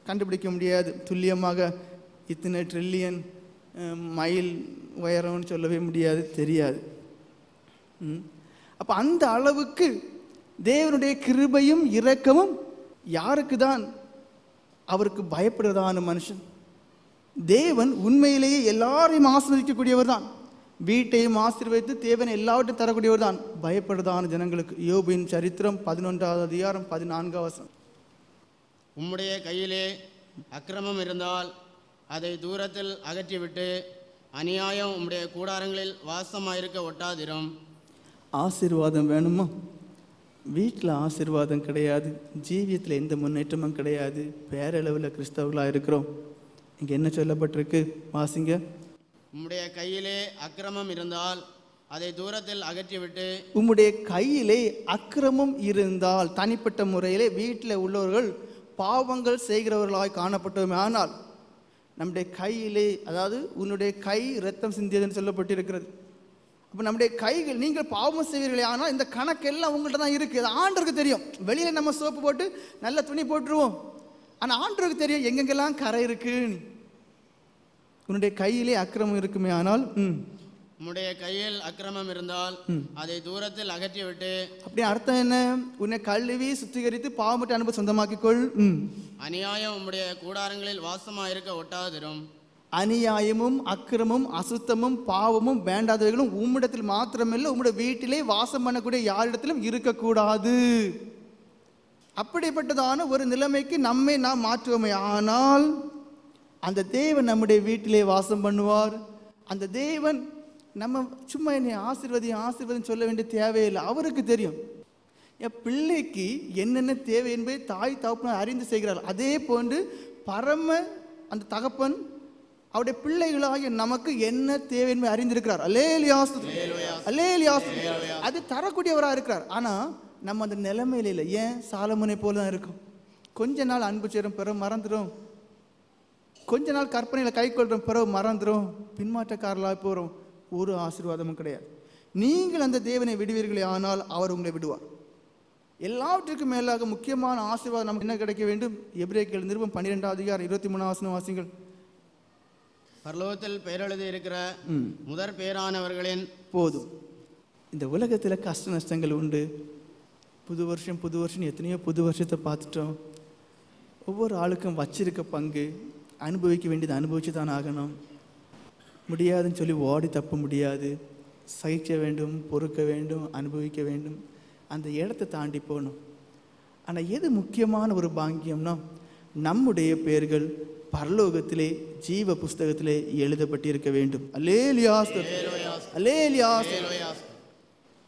கண்டுபிடிக்க முடியாது. துல்லியமாக இத்தனை ட்ரில்லியன் மைல் உயரம்னு சொல்லவே முடியாது, தெரியாது. அப்போ அந்த அளவுக்கு தேவனுடைய கிருபையும் இரக்கமும் யாருக்கு தான்? அவருக்கு பயப்படுறதான மனுஷன். தேவன் உண்மையிலேயே எல்லாரையும் ஆசீர்வதிக்கக்கூடியவர் தான். வீட்டையும் ஆசீர்வதித்து தேவன் எல்லாவற்றையும் தரக்கூடியவர் தான் பயப்படுறதான ஜனங்களுக்கு. யோபின் சரித்திரம் 11வது அதிகாரம் 14வது வசனம். உம்முடைய கையிலே அக்கிரமம் இருந்தால் அதை தூரத்தில் அகற்றிவிட்டு அநியாயம் உம்முடைய கூடாரங்களில் வாசமாயிருக்க ஒட்டாதிரும். ஆசீர்வாதம் வேணுமா? வீட்டில் ஆசீர்வாதம் கிடையாது, ஜீவியத்தில் எந்த முன்னேற்றமும் கிடையாது, பேரளவில் கிறிஸ்தவர்களாக இருக்கிறோம். இங்கே என்ன சொல்லப்பட்டிருக்கு வாசிங்க. உம்முடைய கையிலே அக்கிரமம் இருந்தால் அதை தூரத்தில் அகற்றிவிட்டு. உம்முடைய கையிலே அக்கிரமம் இருந்தால், தனிப்பட்ட முறையிலே வீட்டில் உள்ளவர்கள் பாவங்கள் செய்கிறவர்களாய் காணப்பட்டோமே, ஆனால் நம்முடைய கையிலே, அதாவது உன்னுடைய கை இரத்தம் சிந்தியதுன்னு சொல்லப்பட்டிருக்கிறது. அப்போ நம்முடைய கைகள், நீங்கள் பாவம் செய்வீர்களே, ஆனால் இந்த கணக்கெல்லாம் உங்கள்கிட்ட தான் இருக்குது. அது ஆண்டருக்கு தெரியும். வெளியில் நம்ம சோப்பு போட்டு நல்ல துணி போட்டுருவோம், ஆனால் ஆண்டருக்கு தெரியும் எங்கெங்கெல்லாம் கரை இருக்குன்னு. உன்னுடைய கையிலே அக்கிரமம் இருக்குமே ஆனால், உம்முடைய கையில் அக்கிரமம் இருந்தால் அதை தூரத்தில் அகற்றிவிட்டு. அப்படி அர்த்தம் என்ன? உன்னை கழுவி சுத்திகரித்து பாவமற்ற அனுபவம் சொந்தமாக்கிக்கொள். அநியாயம் உம்முடைய கூடாரங்களில் வாசமாயிருக்க ஒட்டாதிரும். அநியாயமும் அக்கிரமும் அசுத்தமும் பாவமும் வேண்டாதவர்களும் உம்மிடத்தில் மாத்திரமில்லை, உம்முடைய வீட்டிலே வாசம் பண்ணக்கூடிய யாரிடத்திலும் இருக்கக்கூடாது. அப்படிப்பட்டதான ஒரு நிலைமைக்கு நம்மை நாம் மாற்றுவோமே ஆனால் அந்த தேவன் நம்முடைய வீட்டிலே வாசம் பண்ணுவார். அந்த தேவன் நம்ம சும்மா என்னை ஆசீர்வதின்னு சொல்ல வேண்டிய தேவையில்லை. அவருக்கு தெரியும் என் பிள்ளைக்கு என்னென்ன தேவை என்பதை தாய் தகப்பன் அறிந்து செய்கிறார். அதே போன்று பரம அந்த தகப்பன் அவருடைய பிள்ளைகளாகிய நமக்கு என்ன தேவை என்பதை அறிந்திருக்கிறார். அல்லேலூயா, அல்லேலூயா. அது தரக்கூடியவராக இருக்கிறார். ஆனால் நம்ம அந்த நிலைமையில இல்லை. ஏன்? சாலமோனை போல தான் இருக்கும். கொஞ்ச நாள் அன்பு செய்கிறோம், பிறகு மறந்துடும். கொஞ்ச நாள் கற்பனையில் கை கொள்கிறோம், பிறகு மறந்துடும். பின்மாற்றக்காரர்களாக போகிறோம். ஒரு ஆசீர்வாதமும் கிடையாது. நீங்கள் அந்த தேவனை விடுவீர்களே ஆனால் அவர் உங்களை விடுவார். எல்லாவற்றுக்கும் மேலாக முக்கியமான ஆசீர்வாதம் நமக்கு என்ன கிடைக்க வேண்டும்? எபிரேயர்கள் நிருபம் 12வது அதிகாரம் 23வது வசனம் வாசிங்கள். பரலோகத்தில் பெயரெழுதி இருக்கிற முதற் பேரானவர்களின் போதும். இந்த உலகத்தில் கஷ்ட நஷ்டங்கள் உண்டு. புது வருஷம் எத்தனையோ புது வருஷத்தை பார்த்துட்டோம். ஒவ்வொரு ஆளுக்கும் வச்சிருக்க பங்கு, அனுபவிக்க வேண்டியது அனுபவிச்சு தான் ஆகணும். முடியாதுன்னு சொல்லி ஓடி தப்ப முடியாது. சகிக்க வேண்டும், பொறுக்க வேண்டும், அனுபவிக்க வேண்டும். அந்த இடத்தை தாண்டி போகணும். ஆனால் எது முக்கியமான ஒரு பாக்கியம்னா, நம்முடைய பெயர்கள் பரலோகத்திலே ஜீவ புஸ்தகத்திலே எழுதப்பட்டிருக்க வேண்டும். அல்லேலூயா, அல்லேலூயா.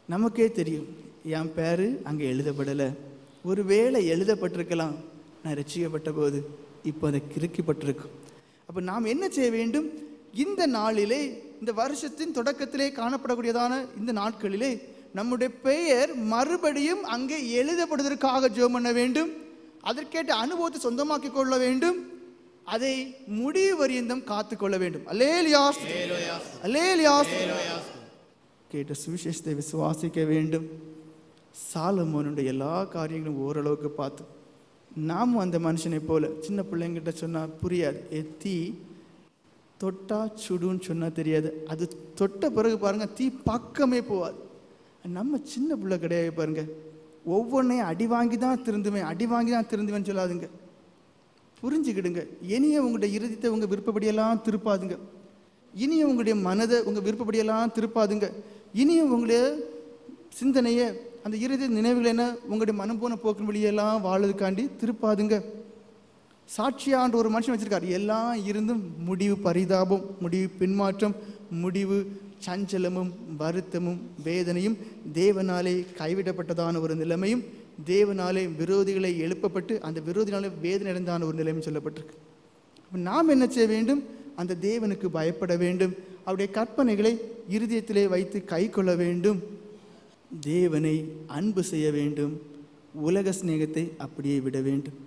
நமக்கே தெரியும் என் பேர் அங்கே எழுதப்படலை. ஒருவேளை எழுதப்பட்டிருக்கலாம், நான் ரட்சிக்கப்பட்ட போது. இப்போ அதை கிறுக்கப்பட்டிருக்கும். அப்போ நாம் என்ன செய்ய வேண்டும்? இந்த நாளிலே, இந்த வருஷத்தின் தொடக்கத்திலே காணப்படக்கூடியதான இந்த நாட்களிலே நம்முடைய பெயர் மறுபடியும் அங்கே எழுதப்படுவதற்காக ஜெபம் பண்ண வேண்டும். அதற்கேற்ற அனுபவத்தை சொந்தமாக்கி கொள்ள வேண்டும். அதை முடிவு வரியந்தம் காத்துக்கொள்ள வேண்டும். அல்லேலூயா, அல்லேலூயா. கேட்ட சுவிசேஷத்தை விசுவாசிக்க வேண்டும். சாலமோனுடைய எல்லா காரியங்களும் ஓரளவுக்கு பார்த்து, நாமும் அந்த மனுஷனை போல சின்ன பிள்ளைங்கிட்ட சொன்னால் புரியாது. தீ தொட்டா சுடுன்னு சொன்னால் தெரியாது. அது தொட்ட பிறகு பாருங்கள், தீ பக்கமே போகாது. நம்ம சின்ன பிள்ளை கிடையாது பாருங்க. ஒவ்வொன்றையும் அடி வாங்கி தான் திருந்துவேன் சொல்லாதுங்க. புரிஞ்சுக்கிடுங்க. இனியும் உங்களுடைய இறுதித்தை உங்கள் விருப்பப்படியெல்லாம் திருப்பாதுங்க. இனியும் உங்களுடைய மனதை உங்கள் விருப்பப்படியெல்லாம் திருப்பாதுங்க. இனியும் உங்களுடைய சிந்தனையை, அந்த இறுதி நினைவுகள் என்ன, உங்களுடைய மனம் போன போக்கின் வழியெல்லாம் வாழதுக்காண்டி திருப்பாதுங்க. சாட்சியான்ற ஒரு மனுஷன் வச்சிருக்காரு. எல்லாம் இருந்தும் முடிவு பரிதாபம், முடிவு பின்மாற்றம், முடிவு சஞ்சலமும் வருத்தமும் வேதனையும், தேவனாலே கைவிடப்பட்டதான ஒரு நிலைமையும், தேவனாலே விரோதிகளை எழுப்பப்பட்டு அந்த விரோதினாலே வேதனை அடைந்தான ஒரு நிலைமையும் சொல்லப்பட்டிருக்கு. நாம் என்ன செய்ய வேண்டும்? அந்த தேவனுக்கு பயப்பட வேண்டும். அவருடைய கற்பனைகளை இருதயத்திலே வைத்து கை கொள்ள வேண்டும். தேவனை அன்பு செய்ய வேண்டும். உலக சிநேகத்தை அப்படியே விட வேண்டும்.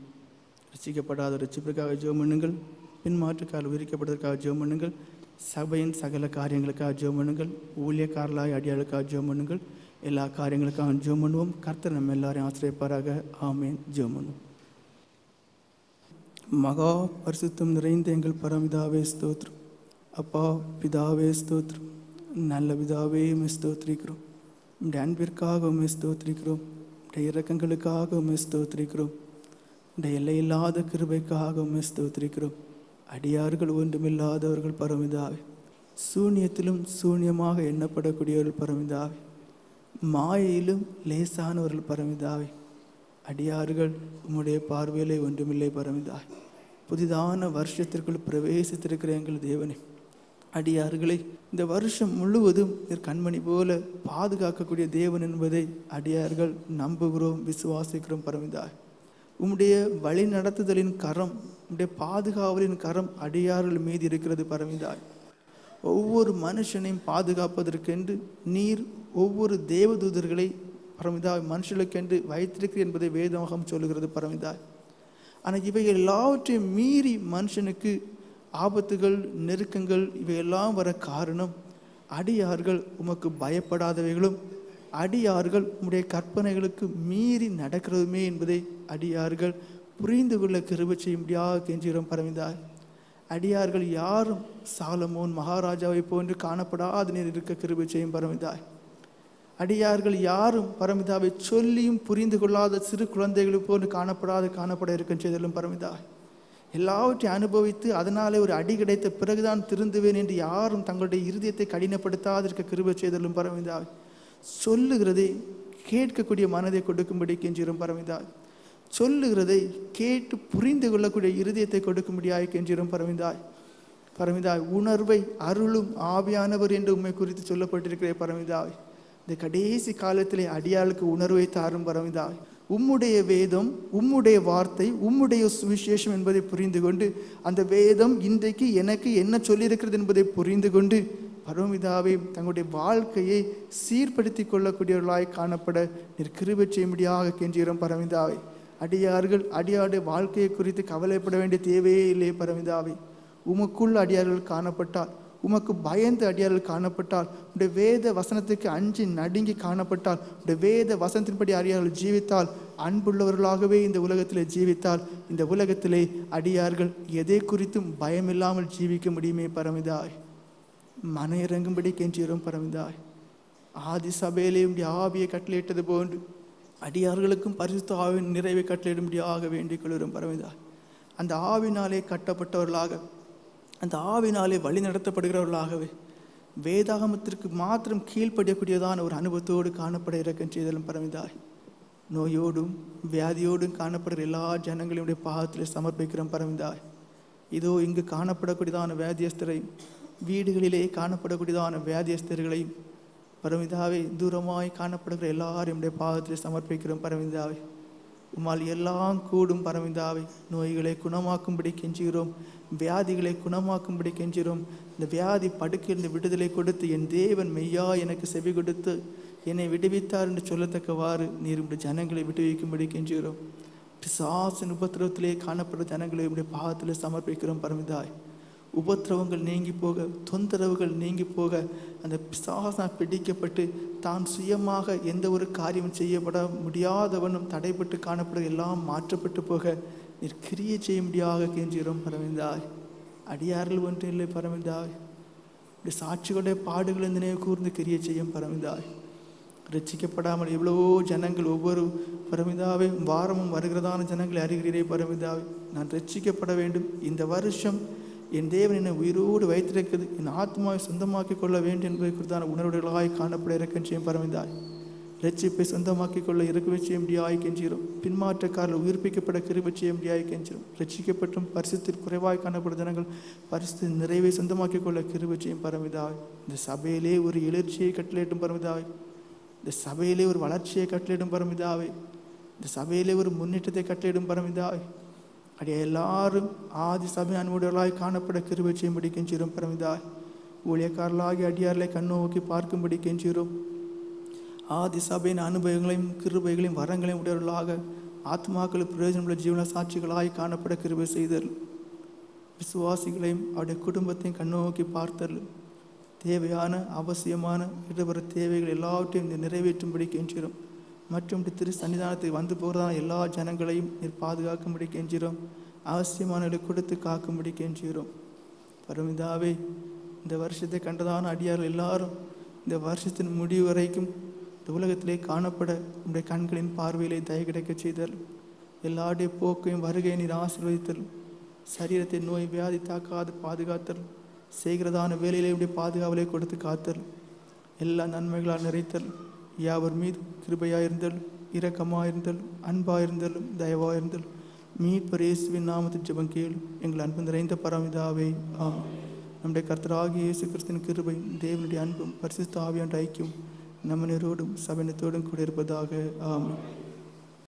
ரசிக்கப்படாத ரட்சிப்பிற்காக ஜெபம் பண்ணுங்கள். பின்மாற்றுக்கால் உரிக்கப்படுவதற்காக ஜெபம் பண்ணுங்கள். சபையின் சகல காரியங்களுக்காக ஜெபம் பண்ணுங்கள். ஊழியக்காரர்களாய் அடியாளுக்காக ஜெபம் பண்ணுங்கள். எல்லா காரியங்களுக்காக ஜெபம் பண்ணுவோம். கர்த்தர் நம்ம எல்லாரையும் ஆசிரியப்பாராக. ஆமேன். ஜெபம் பண்ணுவோம். மகா பரிசுத்தம் நிறைந்த எங்கள் பரமிதாவே ஸ்தோத்திரம். அப்பா பிதாவே ஸ்தோத்திரம். நல்ல பிதாவே ஸ்தோத்திரிக்கிறோம். உடைய அன்பிற்காக ஸ்தோத்திரிக்கிறோம். உடைய இரக்கங்களுக்காக ஸ்தோத்திரிக்கிறோம். உடைய எல்லையில்லாத கிருபைக்காக ஸ்தோத்திரிக்கிறோம். அடியார்கள் ஒன்றுமில்லாதவர்கள் பரமிதாவே, சூன்யத்திலும் சூன்யமாக எண்ணப்படக்கூடியவர்கள் பரமிதாவே, மாயையிலும் லேசானவர்கள் பரமிதாவே, அடியார்கள் உம்முடைய பார்வையிலே ஒன்றுமில்லை பரமிதாவே. புதிதான வருஷத்திற்குள் பிரவேசித்திருக்கிற எங்கள் தேவனே, அடியார்களை இந்த வருஷம் முழுவதும் கண்மணி போல பாதுகாக்கக்கூடிய தேவன் என்பதை அடியார்கள் நம்புகிறோம், விசுவாசிக்கிறோம் பரமிதாவே. உம்முடைய வழி நடத்துதலின் கரம், உம்முடைய பாதுகாவலின் கரம் அடியார்கள் மீது இருக்கிறது பரமிதாய். ஒவ்வொரு மனுஷனையும் பாதுகாப்பதற்கென்று நீர் ஒவ்வொரு தேவதூதர்களை பரமிதாய் மனுஷர்களுக்கென்று வைத்திருக்கிறீர் என்பதை வேதமாகம் சொல்லுகிறது பரமிதாய். ஆனால் இவை எல்லாவற்றையும் மீறி மனுஷனுக்கு ஆபத்துகள், நெருக்கங்கள் இவையெல்லாம் வர காரணம் அடியார்கள் உமக்கு பயப்படாதவைகளும், அடியார்கள் உம்முடைய கற்பனைகளுக்கு மீறி நடக்கிறதுமே என்பதை அடியார்கள் புரிந்து கொள்ள கிருபை செய்யும்படியாக கெஞ்சுகிறோம் பரமிதாய். அடியார்கள் யாரும் சாலமோன் மகாராஜாவை போன்று காணப்படாத நீர் இருக்க கிருபை செய்யும் பரமிதாய். அடியார்கள் யாரும் பரமிதாவை சொல்லியும் புரிந்து கொள்ளாத சிறு குழந்தைகளை போன்று காணப்பட இருக்க செய்தலும் பரமிதாய். எல்லாவற்றையும் அனுபவித்து அதனாலே ஒரு அடி கிடைத்த பிறகுதான் திருந்துவேன் என்று யாரும் தங்களுடைய இருதயத்தை கடினப்படுத்தாது இருக்க கிருபை செய்தலும் பரமிதாய். சொல்லுகிறதை கேட்கக்கூடிய மனதை கொடுக்கும்படி கெஞ்சிரும் பரமிதாய். சொல்லுகிறதை கேட்டு புரிந்து கொள்ளக்கூடிய இருதயத்தை கொடுக்கும்படியாய் கெஞ்சிரும் பரமிதாய். பரமிதாய், உணர்வை அருளும் ஆவியானவர் என்று உண்மை குறித்து சொல்லப்பட்டிருக்கிற பரமிதாய், இந்த கடைசி காலத்திலே அடியாளுக்கு உணர்வை தாரும் பரமிதாய். உம்முடைய வேதம், உம்முடைய வார்த்தை, உம்முடைய சுவிசேஷம் என்பதை புரிந்து கொண்டு, அந்த வேதம் இன்றைக்கு எனக்கு என்ன சொல்லியிருக்கிறது என்பதை புரிந்து கொண்டு பரமிதாவை தங்களுடைய வாழ்க்கையை சீர்படுத்தி கொள்ளக்கூடியவர்களாய் காணப்பட நீர் கிருபை செய்யும்படியாக கெஞ்சுகிறோம் பரமிதாவை. அடியார்கள் அடியாருடைய வாழ்க்கையை குறித்து கவலைப்பட வேண்டிய தேவையே இல்லை பரமிதாவை. உமக்குள் அடியார்கள் காணப்பட்டால், உமக்கு பயந்து அடியார்கள் காணப்பட்டால், உடைய வேத வசனத்துக்கு அஞ்சி நடுங்கி காணப்பட்டால், உடைய வேத வசனத்தின்படி அடியார்கள் ஜீவித்தால், அன்புள்ளவர்களாகவே இந்த உலகத்திலே ஜீவித்தால், இந்த உலகத்திலே அடியார்கள் எதை குறித்தும் பயமில்லாமல் ஜீவிக்க முடியுமே பரமிதாய். மன இறங்கும்படி கெஞ்சுகிறோம் பரமிதாய். ஆதி சபையிலே உடைய ஆவியை கட்டளையிட்டது போன்று அடியார்களுக்கும் பரிசுத்த ஆவின் நிறைவை கட்டளையிடும்படியாக வேண்டிக் கொள்கிறோம் பரமிதாய். அந்த ஆவினாலே கட்டப்பட்டவர்களாக, அந்த ஆவினாலே வழி நடத்தப்படுகிறவர்களாகவே வேதாகமத்திற்கு மாத்திரம் கீழ்ப்படியக்கூடியதான ஒரு அனுபவத்தோடு காணப்பட இறக்கம் செய்தலும் பரமிதாய். நோயோடும் வியாதியோடும் காணப்படுகிற எல்லா ஜனங்களுடைய பாகத்தில் சமர்ப்பிக்கிறோம் பரமிதாய். இதோ இங்கு காணப்படக்கூடியதான வியாதியஸ்தரையும் வீடுகளிலே காணப்படக்கூடியதான வியாதியஸ்தர்களையும் பரமிதாவே தூரமாய் காணப்படுகிற எல்லாரும் நம்முடைய பாகத்தில் சமர்ப்பிக்கிறோம் பரமிதாவே. உம்மால் எல்லாம் கூடும் பரமிதாவே. நோய்களை குணமாக்கும்படி கெஞ்சுகிறோம், வியாதிகளை குணமாக்கும்படி கெஞ்சுகிறோம். இந்த வியாதி படுக்கையிலிருந்து விடுதலை கொடுத்து என் தேவன் மெய்யா எனக்கு செவி கொடுத்து என்னை விடுவித்தார் என்று சொல்லத்தக்கவாறு நீர் உடைய ஜனங்களை விடுவிக்கும்படி கெஞ்சுகிறோம். பிசாசின் உபத்திரவத்திலே காணப்படுற ஜனங்களை உடைய பாகத்தில் சமர்ப்பிக்கிறோம் பரமிதாய். உபத்திரவங்கள் நீங்கி போக, தொந்தரவுகள் நீங்கி போக, அந்த பிசாசா பிடிக்கப்பட்டு தான் சுயமாக எந்த ஒரு காரியம் செய்யப்பட முடியாதவனும் தடைப்பட்டு காணப்பட எல்லாம் மாற்றப்பட்டு போக நீர் கிரியை செய்ய முடியாத கெஞ்சுகிறோம் பரமிதாய். அடியார்கள் ஒன்றும் இல்லை பரமிதாய். இப்படி சாட்சிகளுடைய பாடுகள் நினைவு கூர்ந்து கிரியை செய்யும் பரமிதாய். ரட்சிக்கப்படாமல் எவ்வளவோ ஜனங்கள் ஒவ்வொரு பரமிதாவே வாரமும் வருகிறதான ஜனங்களை அறிகிறீரே பரமிதாவே. நான் ரட்சிக்கப்பட வேண்டும், இந்த வருஷம் என் தேவன் என்னை உயிரோடு வைத்திருக்கிறது, என் ஆத்மாவை சொந்தமாக்கி கொள்ள வேண்டும் என்பதை குறித்தான உணர்வுகளாய் காணப்பட இறக்கம் செய்யும் பரமிதாய். ரட்சிப்பை சொந்தமாக்கி கொள்ள இறக்குவை செய்ய முடியாய் கெஞ்சிரும். பின்மாற்றக்காரில் உயிர்ப்பிக்கப்பட கிருபை செய்ய முடியாய் கெஞ்சிரும். ரட்சிக்கப்பட்டும் பரிசுத்தில் குறைவாய் காணப்படும் ஜனங்கள் பரிசு நிறைவை சொந்தமாக்கி கொள்ள கிருபை செய்யும் பரமிதாய். இந்த சபையிலே ஒரு எழுச்சியை கட்டளையிட்டும் பரமிதாய். இந்த சபையிலே ஒரு வளர்ச்சியை கட்டளையிடும் பரமிதாவே. இந்த சபையிலே ஒரு முன்னேற்றத்தை கட்டளையிடும் பரமிதாய். அடைய எல்லாரும் ஆதி சபை அன்புடையவர்களாய் காணப்பட கிருபை செய்யும்படி கெஞ்சிரும் பரமிதாய். ஊழியக்காரர்களாகி அடியார்களை கண்ணோக்கி பார்க்கும்படி கெஞ்சிரும். ஆதி சபையின் அனுபவங்களையும் கிருபைகளையும் வரங்களையும் உடையவர்களாக ஆத்மாக்களுக்கு பிரயோஜனமுள்ள ஜீவன சாட்சிகளாய் காணப்பட கிருபை செய்தல். விசுவாசிகளையும் அவருடைய குடும்பத்தையும் கண்ணோக்கி பார்த்தல். தேவையான அவசியமான இடவர தேவைகள் எல்லாவற்றையும் நிறைவேற்றும்படி கெஞ்சிரும். மற்றும் திரு சன்னிதானத்துக்கு வந்து போகிறதான எல்லா ஜனங்களையும் நீர் பாதுகாக்கும்படி கெஞ்சிரும். அவசியமானவர்களை கொடுத்து காக்கும்படி கெஞ்சிரும் பரமிதாவே. இந்த வருஷத்தை கண்டதான அடியார்கள் எல்லாரும் இந்த வருஷத்தின் முடிவு வரைக்கும் இந்த உலகத்திலே காணப்பட உடைய கண்களின் பார்வையிலே தயை கிடைக்க செய்தல். எல்லாருடைய போக்கையும் வருகையை நீர் ஆசீர்வதித்தல். சரீரத்தை நோய் வியாதி தாக்காது பாதுகாத்தல். செய்கிறதான வேலையிலே உடைய பாதுகாவலை கொடுத்து காத்தல். எல்லா நன்மைகளால் நிறைத்தல். யாவர் மீது கிருபையாயிருந்தல், இரக்கமாயிருந்தல், அன்பாயிருந்தலும், தயவாயிருந்தல். மீட்பர் இயேசுவின் நாமத்தில் ஜெபம் கேள் எங்கள் அன்பு நிறைந்த பரமிதாவே. நம்முடைய கர்த்தராகிய இயேசு கிறிஸ்துவின் கிருபை, தேவனுடைய அன்பும் பரிசுத்த ஆவியானவருடைய ஐக்கியம் நம்மனரோடும் சபையினத்தோடும் கூட இருப்பதாக. ஆமென்.